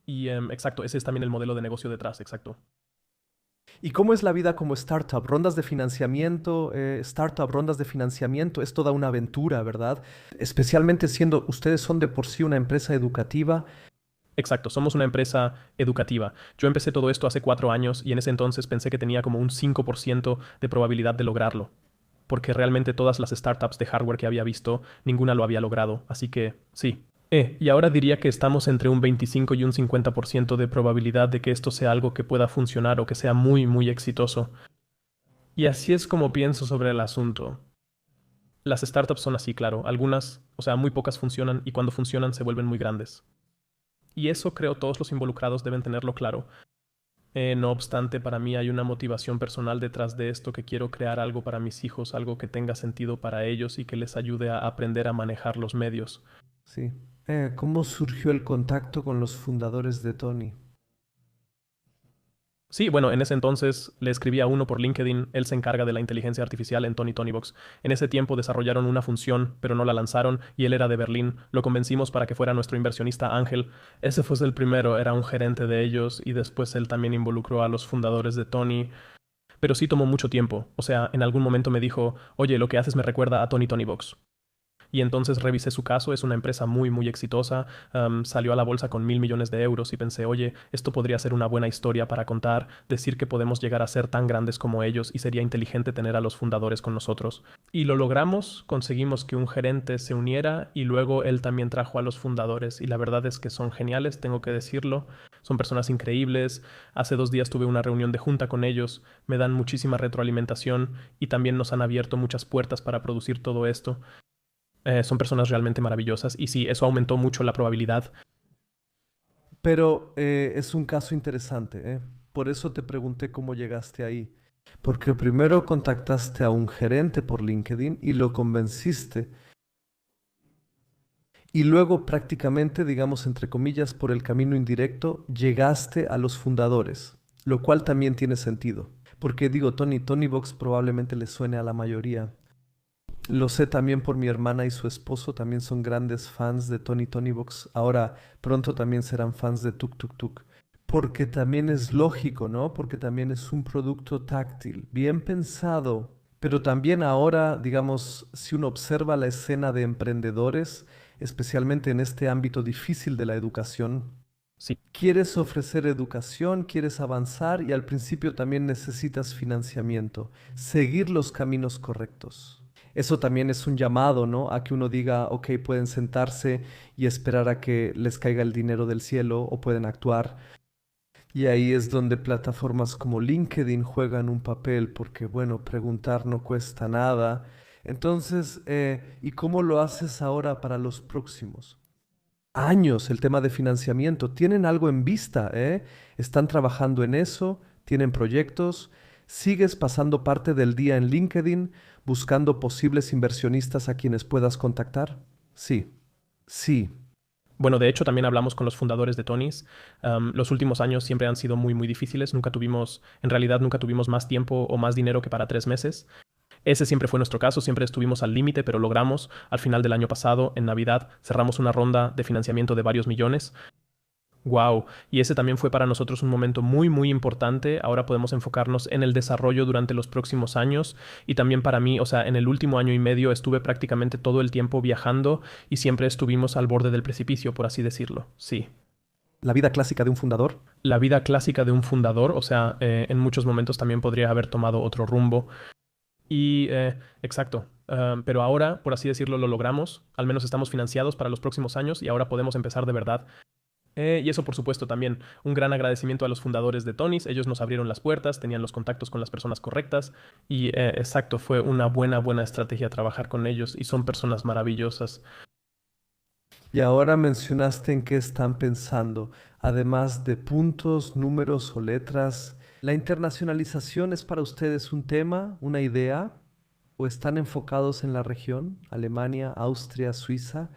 Y exacto, ese es también el modelo de negocio detrás, exacto. ¿Y cómo es la vida como startup? Rondas de financiamiento, rondas de financiamiento, es toda una aventura, ¿verdad? Especialmente siendo ustedes son de por sí una empresa educativa. Exacto, somos una empresa educativa. Yo empecé todo esto hace 4 años y en ese entonces pensé que tenía como un 5% de probabilidad de lograrlo, porque realmente todas las startups de hardware que había visto, ninguna lo había logrado, así que sí. Y ahora diría que estamos entre un 25 y un 50% de probabilidad de que esto sea algo que pueda funcionar o que sea muy, muy exitoso. Y así es como pienso sobre el asunto. Las startups son así, claro. Algunas, o sea, muy pocas funcionan y cuando funcionan se vuelven muy grandes. Y eso creo todos los involucrados deben tenerlo claro. No obstante, para mí hay una motivación personal detrás de esto, que quiero crear algo para mis hijos, algo que tenga sentido para ellos y que les ayude a aprender a manejar los medios. Sí. ¿Cómo surgió el contacto con los fundadores de Tony? Sí, bueno, en ese entonces le escribí a uno por LinkedIn. Él se encarga de la inteligencia artificial en Tonybox. En ese tiempo desarrollaron una función, pero no la lanzaron, y él era de Berlín. Lo convencimos para que fuera nuestro inversionista Ángel. Ese fue el primero, era un gerente de ellos, y después él también involucró a los fundadores de Tony. Pero sí tomó mucho tiempo. O sea, en algún momento me dijo, oye, lo que haces me recuerda a Tonybox. Y entonces revisé su caso, es una empresa muy, muy exitosa, salió a la bolsa con 1.000 millones de euros y pensé, oye, esto podría ser una buena historia para contar, decir que podemos llegar a ser tan grandes como ellos y sería inteligente tener a los fundadores con nosotros. Y lo logramos, conseguimos que un gerente se uniera y luego él también trajo a los fundadores y la verdad es que son geniales, tengo que decirlo, son personas increíbles. Hace 2 días tuve una reunión de junta con ellos, me dan muchísima retroalimentación y también nos han abierto muchas puertas para producir todo esto. Son personas realmente maravillosas y sí, eso aumentó mucho la probabilidad. Pero es un caso interesante, ¿eh? Por eso te pregunté cómo llegaste ahí. Porque primero contactaste a un gerente por LinkedIn y lo convenciste. Y luego prácticamente, digamos, entre comillas, por el camino indirecto, llegaste a los fundadores, lo cual también tiene sentido. Porque digo, Tonybox probablemente le suene a la mayoría. Lo sé también por mi hermana y su esposo, también son grandes fans de Tonybox. Ahora pronto también serán fans de Tuk Tuk Tuk. Porque también es lógico, ¿no? Porque también es un producto táctil, bien pensado. Pero también ahora, digamos, si uno observa la escena de emprendedores, especialmente en este ámbito difícil de la educación, Sí. quieres ofrecer educación, quieres avanzar y al principio también necesitas financiamiento, seguir los caminos correctos. Eso también es un llamado, ¿no? A que uno diga, ok, pueden sentarse y esperar a que les caiga el dinero del cielo o pueden actuar. Y ahí es donde plataformas como LinkedIn juegan un papel, porque bueno, preguntar no cuesta nada. Entonces, ¿y cómo lo haces ahora para los próximos años? El tema de financiamiento. ¿Tienen algo en vista, eh? ¿Están trabajando en eso? ¿Tienen proyectos? ¿Sigues pasando parte del día en LinkedIn buscando posibles inversionistas a quienes puedas contactar? Sí, sí. Bueno, de hecho, también hablamos con los fundadores de Tonys. Los últimos años siempre han sido muy, muy difíciles. En realidad, nunca tuvimos más tiempo o más dinero que para 3 meses. Ese siempre fue nuestro caso, siempre estuvimos al límite, pero logramos. Al final del año pasado, en Navidad, cerramos una ronda de financiamiento de varios millones. Wow, y ese también fue para nosotros un momento muy, muy importante. Ahora podemos enfocarnos en el desarrollo durante los próximos años y también para mí, o sea, en el último año y medio estuve prácticamente todo el tiempo viajando y siempre estuvimos al borde del precipicio, por así decirlo. Sí. La vida clásica de un fundador. La vida clásica de un fundador, o sea, en muchos momentos también podría haber tomado otro rumbo. Y, exacto. Pero ahora, por así decirlo, lo logramos. Al menos estamos financiados para los próximos años y ahora podemos empezar de verdad. Y eso, por supuesto, también un gran agradecimiento a los fundadores de Tonys. Ellos nos abrieron las puertas, tenían los contactos con las personas correctas. Y, exacto, fue una buena, buena estrategia trabajar con ellos y son personas maravillosas. Y ahora mencionaste en qué están pensando, además de puntos, números o letras. ¿La internacionalización es para ustedes un tema, una idea? ¿O están enfocados en la región? Alemania, Austria, Suiza.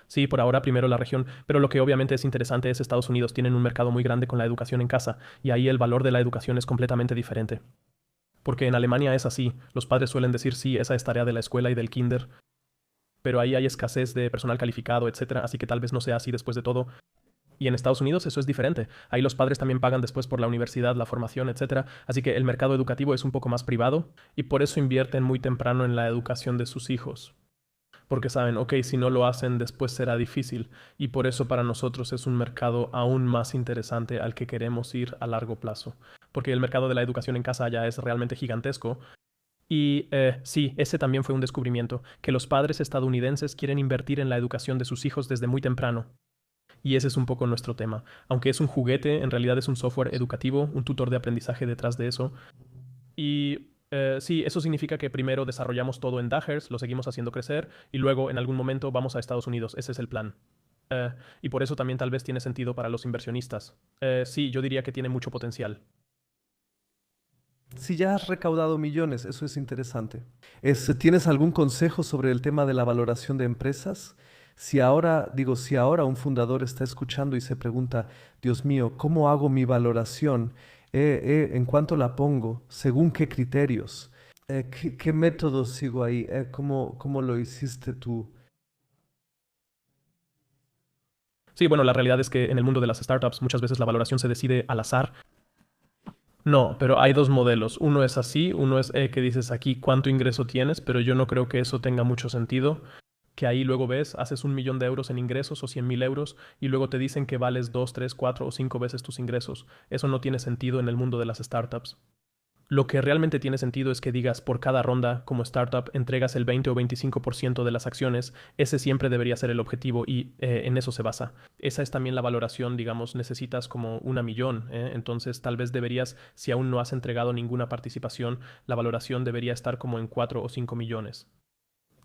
Sí, por ahora primero la región, pero lo que obviamente es interesante es Estados Unidos. Tienen un mercado muy grande con la educación en casa y ahí el valor de la educación es completamente diferente. Porque en Alemania es así. Los padres suelen decir sí, esa es tarea de la escuela y del kinder, pero ahí hay escasez de personal calificado, etcétera, así que tal vez no sea así después de todo. Y en Estados Unidos eso es diferente. Ahí los padres también pagan después por la universidad, la formación, etcétera. Así que el mercado educativo es un poco más privado y por eso invierten muy temprano en la educación de sus hijos. Porque saben, ok, si no lo hacen después será difícil. Y por eso para nosotros es un mercado aún más interesante al que queremos ir a largo plazo. Porque el mercado de la educación en casa ya es realmente gigantesco. Y sí, ese también fue un descubrimiento, que los padres estadounidenses quieren invertir en la educación de sus hijos desde muy temprano. Y ese es un poco nuestro tema. Aunque es un juguete, en realidad es un software educativo, un tutor de aprendizaje detrás de eso. Y sí, eso significa que primero desarrollamos todo en Daggers, lo seguimos haciendo crecer y luego en algún momento vamos a Estados Unidos. Ese es el plan. Y por eso también tal vez tiene sentido para los inversionistas. Sí, yo diría que tiene mucho potencial. Si ya has recaudado millones, eso es interesante. ¿Tienes algún consejo sobre el tema de la valoración de empresas? Si ahora, digo, si ahora un fundador está escuchando y se pregunta, Dios mío, ¿cómo hago mi valoración? ¿En cuánto la pongo? ¿Según qué criterios? ¿Qué métodos sigo ahí? ¿Cómo lo hiciste tú? Sí, bueno, la realidad es que en el mundo de las startups muchas veces la valoración se decide al azar. No, pero hay dos modelos. Uno es así, uno es que dices aquí cuánto ingreso tienes, pero yo no creo que eso tenga mucho sentido. Que ahí luego ves, haces 1 millón de euros en ingresos o 100.000 euros y luego te dicen que vales 2, 3, 4 o 5 veces tus ingresos. Eso no tiene sentido en el mundo de las startups. Lo que realmente tiene sentido es que digas por cada ronda como startup entregas el 20 o 25% de las acciones, ese siempre debería ser el objetivo y en eso se basa. Esa es también la valoración, digamos, necesitas como 1 millón, entonces tal vez deberías, si aún no has entregado ninguna participación, la valoración debería estar como en 4 o 5 millones.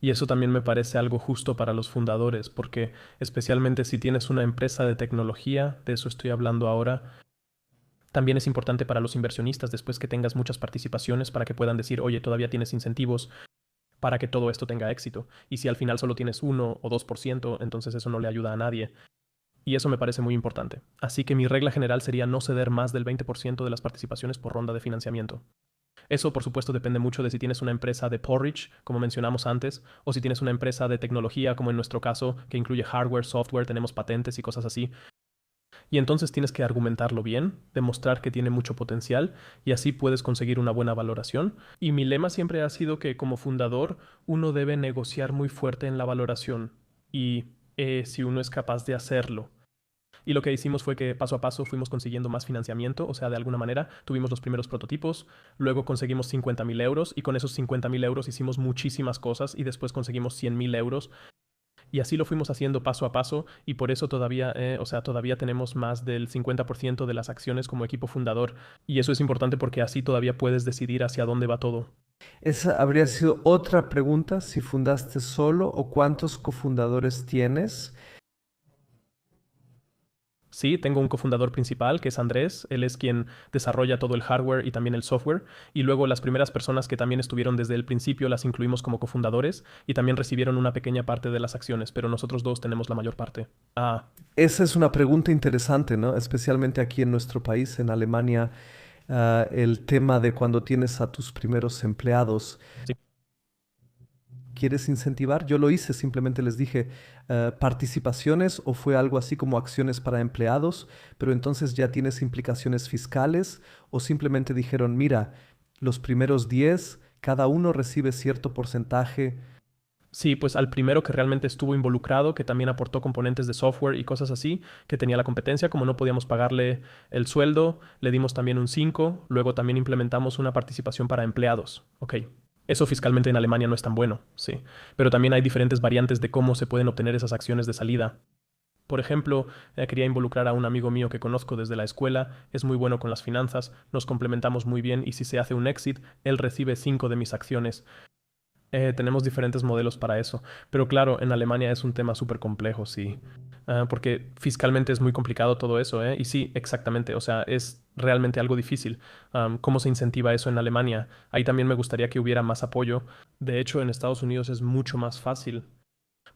Y eso también me parece algo justo para los fundadores, porque especialmente si tienes una empresa de tecnología, de eso estoy hablando ahora, también es importante para los inversionistas después que tengas muchas participaciones para que puedan decir, oye, todavía tienes incentivos, para que todo esto tenga éxito. Y si al final solo tienes 1 o 2%, entonces eso no le ayuda a nadie. Y eso me parece muy importante. Así que mi regla general sería no ceder más del 20% de las participaciones por ronda de financiamiento. Eso, por supuesto, depende mucho de si tienes una empresa de porridge, como mencionamos antes, o si tienes una empresa de tecnología, como en nuestro caso, que incluye hardware, software, tenemos patentes y cosas así. Y entonces tienes que argumentarlo bien, demostrar que tiene mucho potencial y así puedes conseguir una buena valoración. Y mi lema siempre ha sido que como fundador uno debe negociar muy fuerte en la valoración y si uno es capaz de hacerlo. Y lo que hicimos fue que paso a paso fuimos consiguiendo más financiamiento, o sea, de alguna manera tuvimos los primeros prototipos, luego conseguimos 50.000 euros y con esos 50.000 euros hicimos muchísimas cosas y después conseguimos 100.000 euros. Y así lo fuimos haciendo paso a paso y por eso todavía, todavía tenemos más del 50% de las acciones como equipo fundador. Y eso es importante porque así todavía puedes decidir hacia dónde va todo. Esa habría sido otra pregunta, si fundaste solo o cuántos cofundadores tienes. Sí, tengo un cofundador principal que es Andrés, él es quien desarrolla todo el hardware y también el software, y luego las primeras personas que también estuvieron desde el principio las incluimos como cofundadores y también recibieron una pequeña parte de las acciones, pero nosotros dos tenemos la mayor parte. Esa es una pregunta interesante, ¿no? Especialmente aquí en nuestro país, en Alemania, el tema de cuando tienes a tus primeros empleados. Sí. ¿Quieres incentivar? Yo lo hice, simplemente les dije participaciones o fue algo así como acciones para empleados, pero entonces ya tienes implicaciones fiscales o simplemente dijeron, mira, los primeros 10, cada uno recibe cierto porcentaje. Sí, pues al primero que realmente estuvo involucrado, que también aportó componentes de software y cosas así, que tenía la competencia, como no podíamos pagarle el sueldo, le dimos también un 5, luego también implementamos una participación para empleados. Ok, eso fiscalmente en Alemania no es tan bueno, sí, pero también hay diferentes variantes de cómo se pueden obtener esas acciones de salida. Por ejemplo, quería involucrar a un amigo mío que conozco desde la escuela, es muy bueno con las finanzas, nos complementamos muy bien y si se hace un exit, él recibe 5 de mis acciones. Tenemos diferentes modelos para eso. Pero claro, en Alemania es un tema súper complejo, sí. Porque fiscalmente es muy complicado todo eso, ¿eh? Y sí, exactamente. O sea, es realmente algo difícil. ¿Cómo se incentiva eso en Alemania? Ahí también me gustaría que hubiera más apoyo. De hecho, en Estados Unidos es mucho más fácil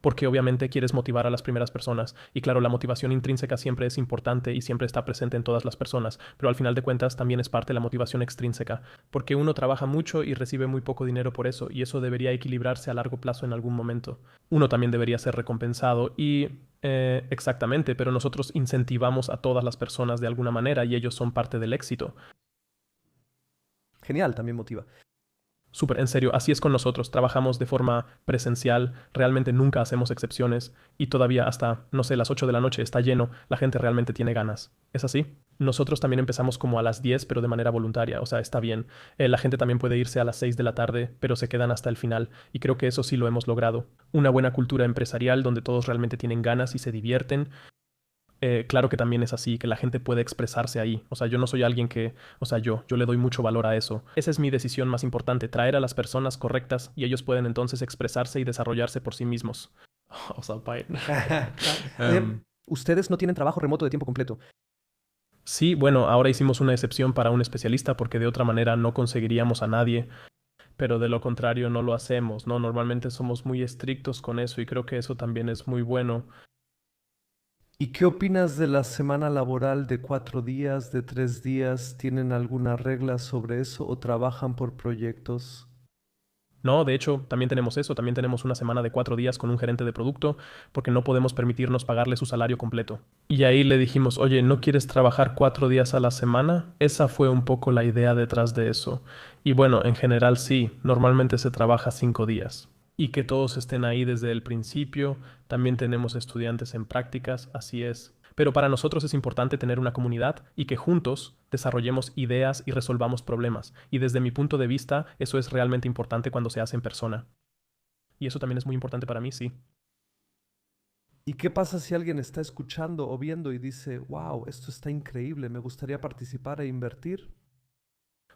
porque obviamente quieres motivar a las primeras personas. Y claro, la motivación intrínseca siempre es importante y siempre está presente en todas las personas, pero al final de cuentas también es parte de la motivación extrínseca, porque uno trabaja mucho y recibe muy poco dinero por eso, y eso debería equilibrarse a largo plazo en algún momento. Uno también debería ser recompensado y exactamente, pero nosotros incentivamos a todas las personas de alguna manera y ellos son parte del éxito. Genial, también motiva. Súper, en serio, así es con nosotros. Trabajamos de forma presencial, realmente nunca hacemos excepciones y todavía hasta, no sé, las 8 de la noche está lleno, la gente realmente tiene ganas. ¿Es así? Nosotros también empezamos como a las 10, pero de manera voluntaria, o sea, está bien. La gente también puede irse a las 6 de la tarde, pero se quedan hasta el final y creo que eso sí lo hemos logrado. Una buena cultura empresarial donde todos realmente tienen ganas y se divierten. Claro que también es así, que la gente puede expresarse ahí. O sea, yo no soy alguien que, o sea, yo le doy mucho valor a eso. Esa es mi decisión más importante, traer a las personas correctas y ellos pueden entonces expresarse y desarrollarse por sí mismos. O sea, Ustedes no tienen trabajo remoto de tiempo completo. Sí, bueno, ahora hicimos una excepción para un especialista porque de otra manera no conseguiríamos a nadie, pero de lo contrario no lo hacemos, ¿no? Normalmente somos muy estrictos con eso y creo que eso también es muy bueno. ¿Y qué opinas de la semana laboral de 4 días, de 3 días? ¿Tienen alguna regla sobre eso o trabajan por proyectos? No, de hecho, también tenemos eso, también tenemos una semana de 4 días con un gerente de producto porque no podemos permitirnos pagarle su salario completo. Y ahí le dijimos, oye, ¿no quieres trabajar 4 días a la semana? Esa fue un poco la idea detrás de eso. Y bueno, en general sí, normalmente se trabaja 5 días. Y que todos estén ahí desde el principio. También tenemos estudiantes en prácticas, así es. Pero para nosotros es importante tener una comunidad y que juntos desarrollemos ideas y resolvamos problemas. Y desde mi punto de vista, eso es realmente importante cuando se hace en persona. Y eso también es muy importante para mí, sí. ¿Y qué pasa si alguien está escuchando o viendo y dice, wow, esto está increíble, me gustaría participar e invertir?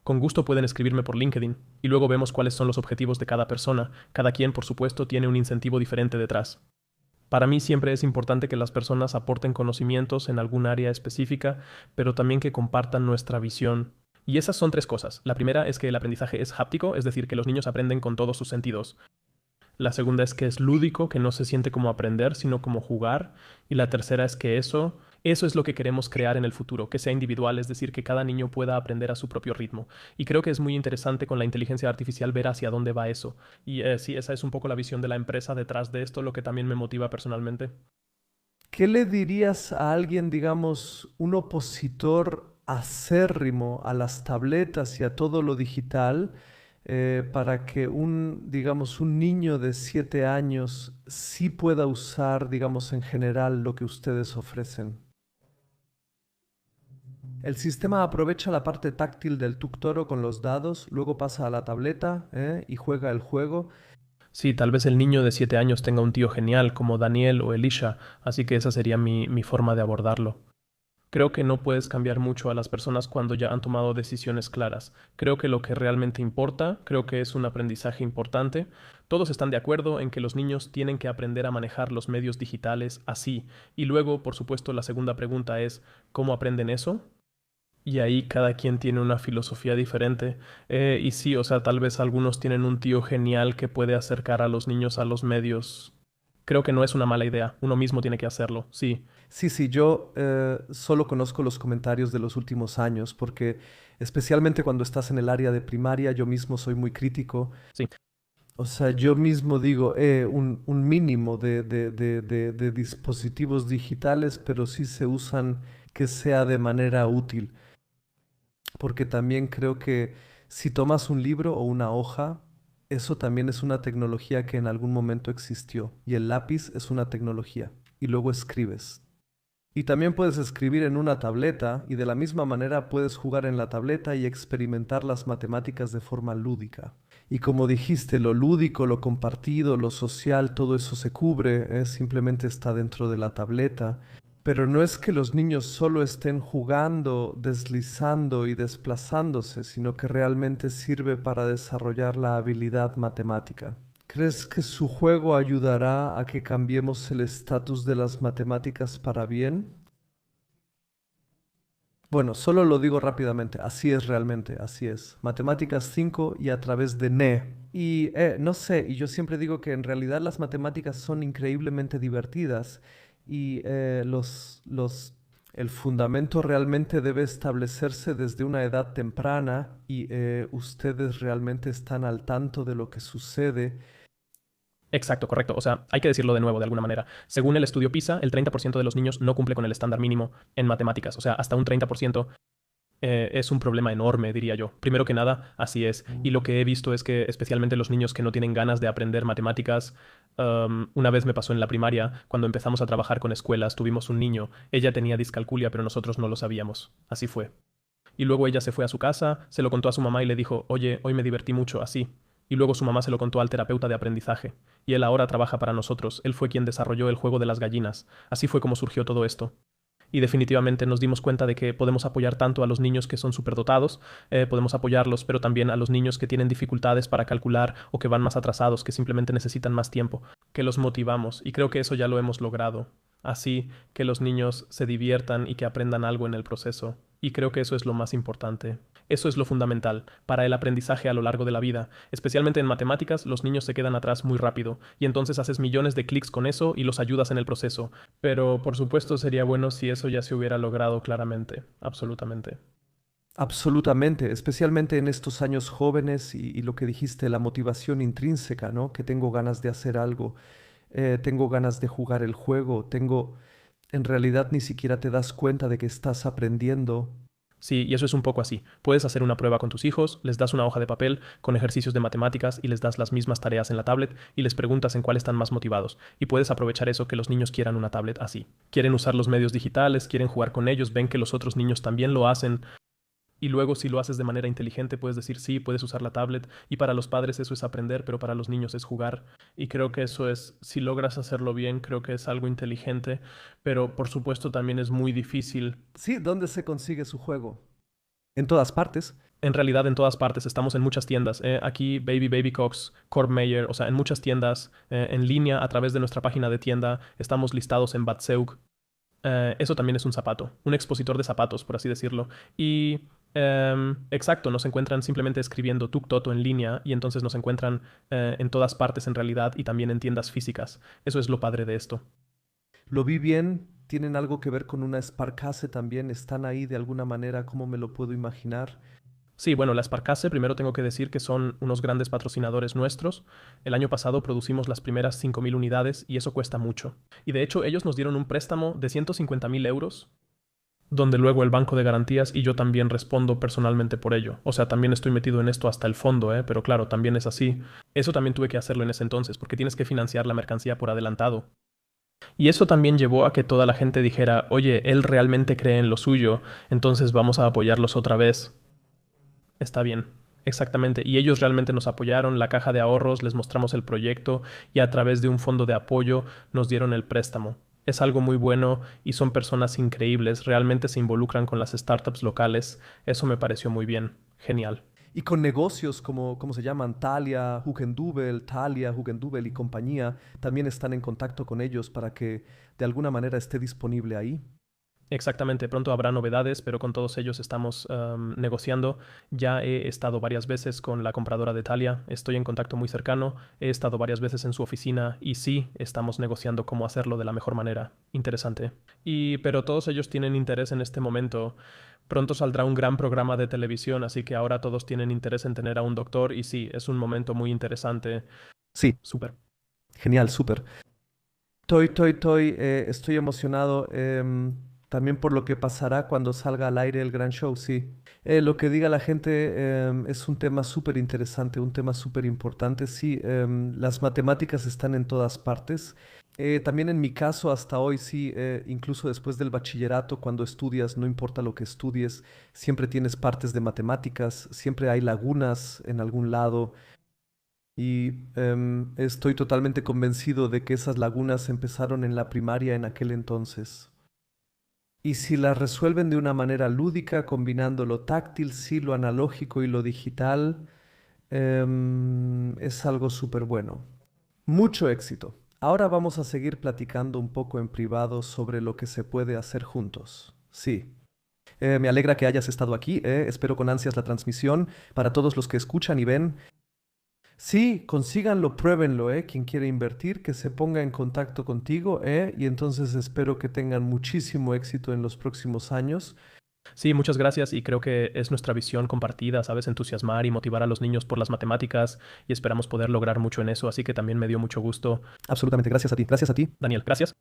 Con gusto pueden escribirme por LinkedIn y luego vemos cuáles son los objetivos de cada persona. Cada quien, por supuesto, tiene un incentivo diferente detrás. Para mí siempre es importante que las personas aporten conocimientos en algún área específica, pero también que compartan nuestra visión, Y esas son tres cosas. La primera es que el aprendizaje es háptico, es decir, que los niños aprenden con todos sus sentidos. La segunda es que es lúdico, que no se siente como aprender, sino como jugar. Y la tercera es que eso es lo que queremos crear en el futuro, que sea individual, es decir, que cada niño pueda aprender a su propio ritmo. Y creo que es muy interesante con la inteligencia artificial ver hacia dónde va eso. Y sí, esa es un poco la visión de la empresa detrás de esto, lo que también me motiva personalmente. ¿Qué le dirías a alguien, digamos, un opositor acérrimo a las tabletas y a todo lo digital, para que digamos, un niño de 7 años sí pueda usar, digamos, en general lo que ustedes ofrecen? El sistema aprovecha la parte táctil del Tuctoro con los dados, luego pasa a la tableta, y juega el juego. Sí, tal vez el niño de 7 años tenga un tío genial como Daniel o Elisha, así que esa sería mi forma de abordarlo. Creo que no puedes cambiar mucho a las personas cuando ya han tomado decisiones claras. Creo que lo que realmente importa, creo que es un aprendizaje importante. Todos están de acuerdo en que los niños tienen que aprender a manejar los medios digitales así. Y luego, por supuesto, la segunda pregunta es, ¿cómo aprenden eso? Y ahí cada quien tiene una filosofía diferente. Y sí, o sea, tal vez algunos tienen un tío genial que puede acercar a los niños a los medios. Creo que no es una mala idea. Uno mismo tiene que hacerlo, sí. Sí, sí, yo solo conozco los comentarios de los últimos años porque especialmente cuando estás en el área de primaria, yo mismo soy muy crítico. Sí. O sea, yo mismo digo un mínimo de dispositivos digitales, pero sí se usan que sea de manera útil. Porque también creo que si tomas un libro o una hoja, eso también es una tecnología que en algún momento existió. Y el lápiz es una tecnología. Y luego escribes. Y también puedes escribir en una tableta y de la misma manera puedes jugar en la tableta y experimentar las matemáticas de forma lúdica. Y como dijiste, lo lúdico, lo compartido, lo social, todo eso se cubre, simplemente está dentro de la tableta. Pero no es que los niños solo estén jugando, deslizando y desplazándose, sino que realmente sirve para desarrollar la habilidad matemática. ¿Crees que su juego ayudará a que cambiemos el estatus de las matemáticas para bien? Bueno, solo lo digo rápidamente, así es realmente, así es. Matemáticas 5 y a través de NE. Y no sé, y yo siempre digo que en realidad las matemáticas son increíblemente divertidas y el fundamento realmente debe establecerse desde una edad temprana y ustedes realmente están al tanto de lo que sucede. Exacto, correcto. O sea, hay que decirlo de nuevo, de alguna manera. Según el estudio PISA, el 30% de los niños no cumple con el estándar mínimo en matemáticas. O sea, hasta un 30% es un problema enorme, diría yo. Primero que nada, así es. Y lo que he visto es que especialmente los niños que no tienen ganas de aprender matemáticas, una vez me pasó en la primaria, cuando empezamos a trabajar con escuelas, tuvimos un niño. Ella tenía discalculia, pero nosotros no lo sabíamos. Así fue. Y luego ella se fue a su casa, se lo contó a su mamá y le dijo, oye, hoy me divertí mucho, así. Y luego su mamá se lo contó al terapeuta de aprendizaje. Y él ahora trabaja para nosotros. Él fue quien desarrolló el juego de las gallinas. Así fue como surgió todo esto. Y definitivamente nos dimos cuenta de que podemos apoyar tanto a los niños que son superdotados, podemos apoyarlos, pero también a los niños que tienen dificultades para calcular o que van más atrasados, que simplemente necesitan más tiempo, que los motivamos. Y creo que eso ya lo hemos logrado. Así que los niños se diviertan y que aprendan algo en el proceso. Y creo que eso es lo más importante. Eso es lo fundamental para el aprendizaje a lo largo de la vida. Especialmente en matemáticas, los niños se quedan atrás muy rápido, y entonces haces millones de clics con eso y los ayudas en el proceso. Pero por supuesto sería bueno si eso ya se hubiera logrado claramente, absolutamente. Absolutamente, especialmente en estos años jóvenes y lo que dijiste, la motivación intrínseca, ¿no? Que tengo ganas de hacer algo, tengo ganas de jugar el juego, en realidad ni siquiera te das cuenta de que estás aprendiendo. Sí, y eso es un poco así. Puedes hacer una prueba con tus hijos, les das una hoja de papel con ejercicios de matemáticas y les das las mismas tareas en la tablet y les preguntas en cuál están más motivados. Y puedes aprovechar eso que los niños quieran una tablet así. Quieren usar los medios digitales, quieren jugar con ellos, ven que los otros niños también lo hacen. Y luego si lo haces de manera inteligente puedes decir sí, puedes usar la tablet y para los padres eso es aprender, pero para los niños es jugar. Y creo que eso es, si logras hacerlo bien, creo que es algo inteligente, pero por supuesto también es muy difícil. Sí, ¿dónde se consigue su juego? En todas partes. En realidad en todas partes, estamos en muchas tiendas. Aquí Baby Cox, Corb Mayer, o sea, en muchas tiendas, en línea a través de nuestra página de tienda, estamos listados en Batseuk. Eso también es un zapato, un expositor de zapatos, por así decirlo. Y Exacto, nos encuentran simplemente escribiendo Tuktoto en línea y entonces nos encuentran en todas partes en realidad y también en tiendas físicas. Eso es lo padre de esto. Lo vi bien, tienen algo que ver con una Sparkase también, están ahí de alguna manera, ¿cómo me lo puedo imaginar? Sí, bueno, la Sparkasse, primero tengo que decir que son unos grandes patrocinadores nuestros. El año pasado producimos las primeras 5.000 unidades y eso cuesta mucho. Y de hecho ellos nos dieron un préstamo de 150.000 euros, donde luego el banco de garantías y yo también respondo personalmente por ello. O sea, también estoy metido en esto hasta el fondo, ¿eh? Pero claro, también es así. Eso también tuve que hacerlo en ese entonces, porque tienes que financiar la mercancía por adelantado. Y eso también llevó a que toda la gente dijera, oye, él realmente cree en lo suyo, entonces vamos a apoyarlos otra vez. Está bien, exactamente. Y ellos realmente nos apoyaron, la caja de ahorros, les mostramos el proyecto y a través de un fondo de apoyo nos dieron el préstamo. Es algo muy bueno y son personas increíbles, realmente se involucran con las startups locales. Eso me pareció muy bien, genial. Y con negocios como, ¿cómo se llaman? Thalia, Hugendubel y compañía, también están en contacto con ellos para que de alguna manera esté disponible ahí. Exactamente, pronto habrá novedades, pero con todos ellos estamos negociando. Ya he estado varias veces con la compradora de Thalia, estoy en contacto muy cercano, he estado varias veces en su oficina y sí, estamos negociando cómo hacerlo de la mejor manera. Interesante. Pero todos ellos tienen interés en este momento. Pronto saldrá un gran programa de televisión, así que ahora todos tienen interés en tener a un doctor y sí, es un momento muy interesante. Sí, Súper. genial, súper. Estoy emocionado también por lo que pasará cuando salga al aire el gran show, sí. Lo que diga la gente es un tema súper interesante, un tema súper importante, sí. Las matemáticas están en todas partes. También en mi caso, hasta hoy, sí, incluso después del bachillerato, cuando estudias, no importa lo que estudies, siempre tienes partes de matemáticas, siempre hay lagunas en algún lado. Y estoy totalmente convencido de que esas lagunas empezaron en la primaria en aquel entonces. Y si las resuelven de una manera lúdica, combinando lo táctil, sí, lo analógico y lo digital, es algo súper bueno. Mucho éxito. Ahora vamos a seguir platicando un poco en privado sobre lo que se puede hacer juntos. Sí. Me alegra que hayas estado aquí. Espero con ansias la transmisión. Para todos los que escuchan y ven, sí, consíganlo, pruébenlo, ¿eh? Quien quiere invertir, que se ponga en contacto contigo, ¿eh? Y entonces espero que tengan muchísimo éxito en los próximos años. Sí, muchas gracias y creo que es nuestra visión compartida, ¿sabes? Entusiasmar y motivar a los niños por las matemáticas y esperamos poder lograr mucho en eso, así que también me dio mucho gusto. Absolutamente, gracias a ti, gracias a ti. Daniel, gracias.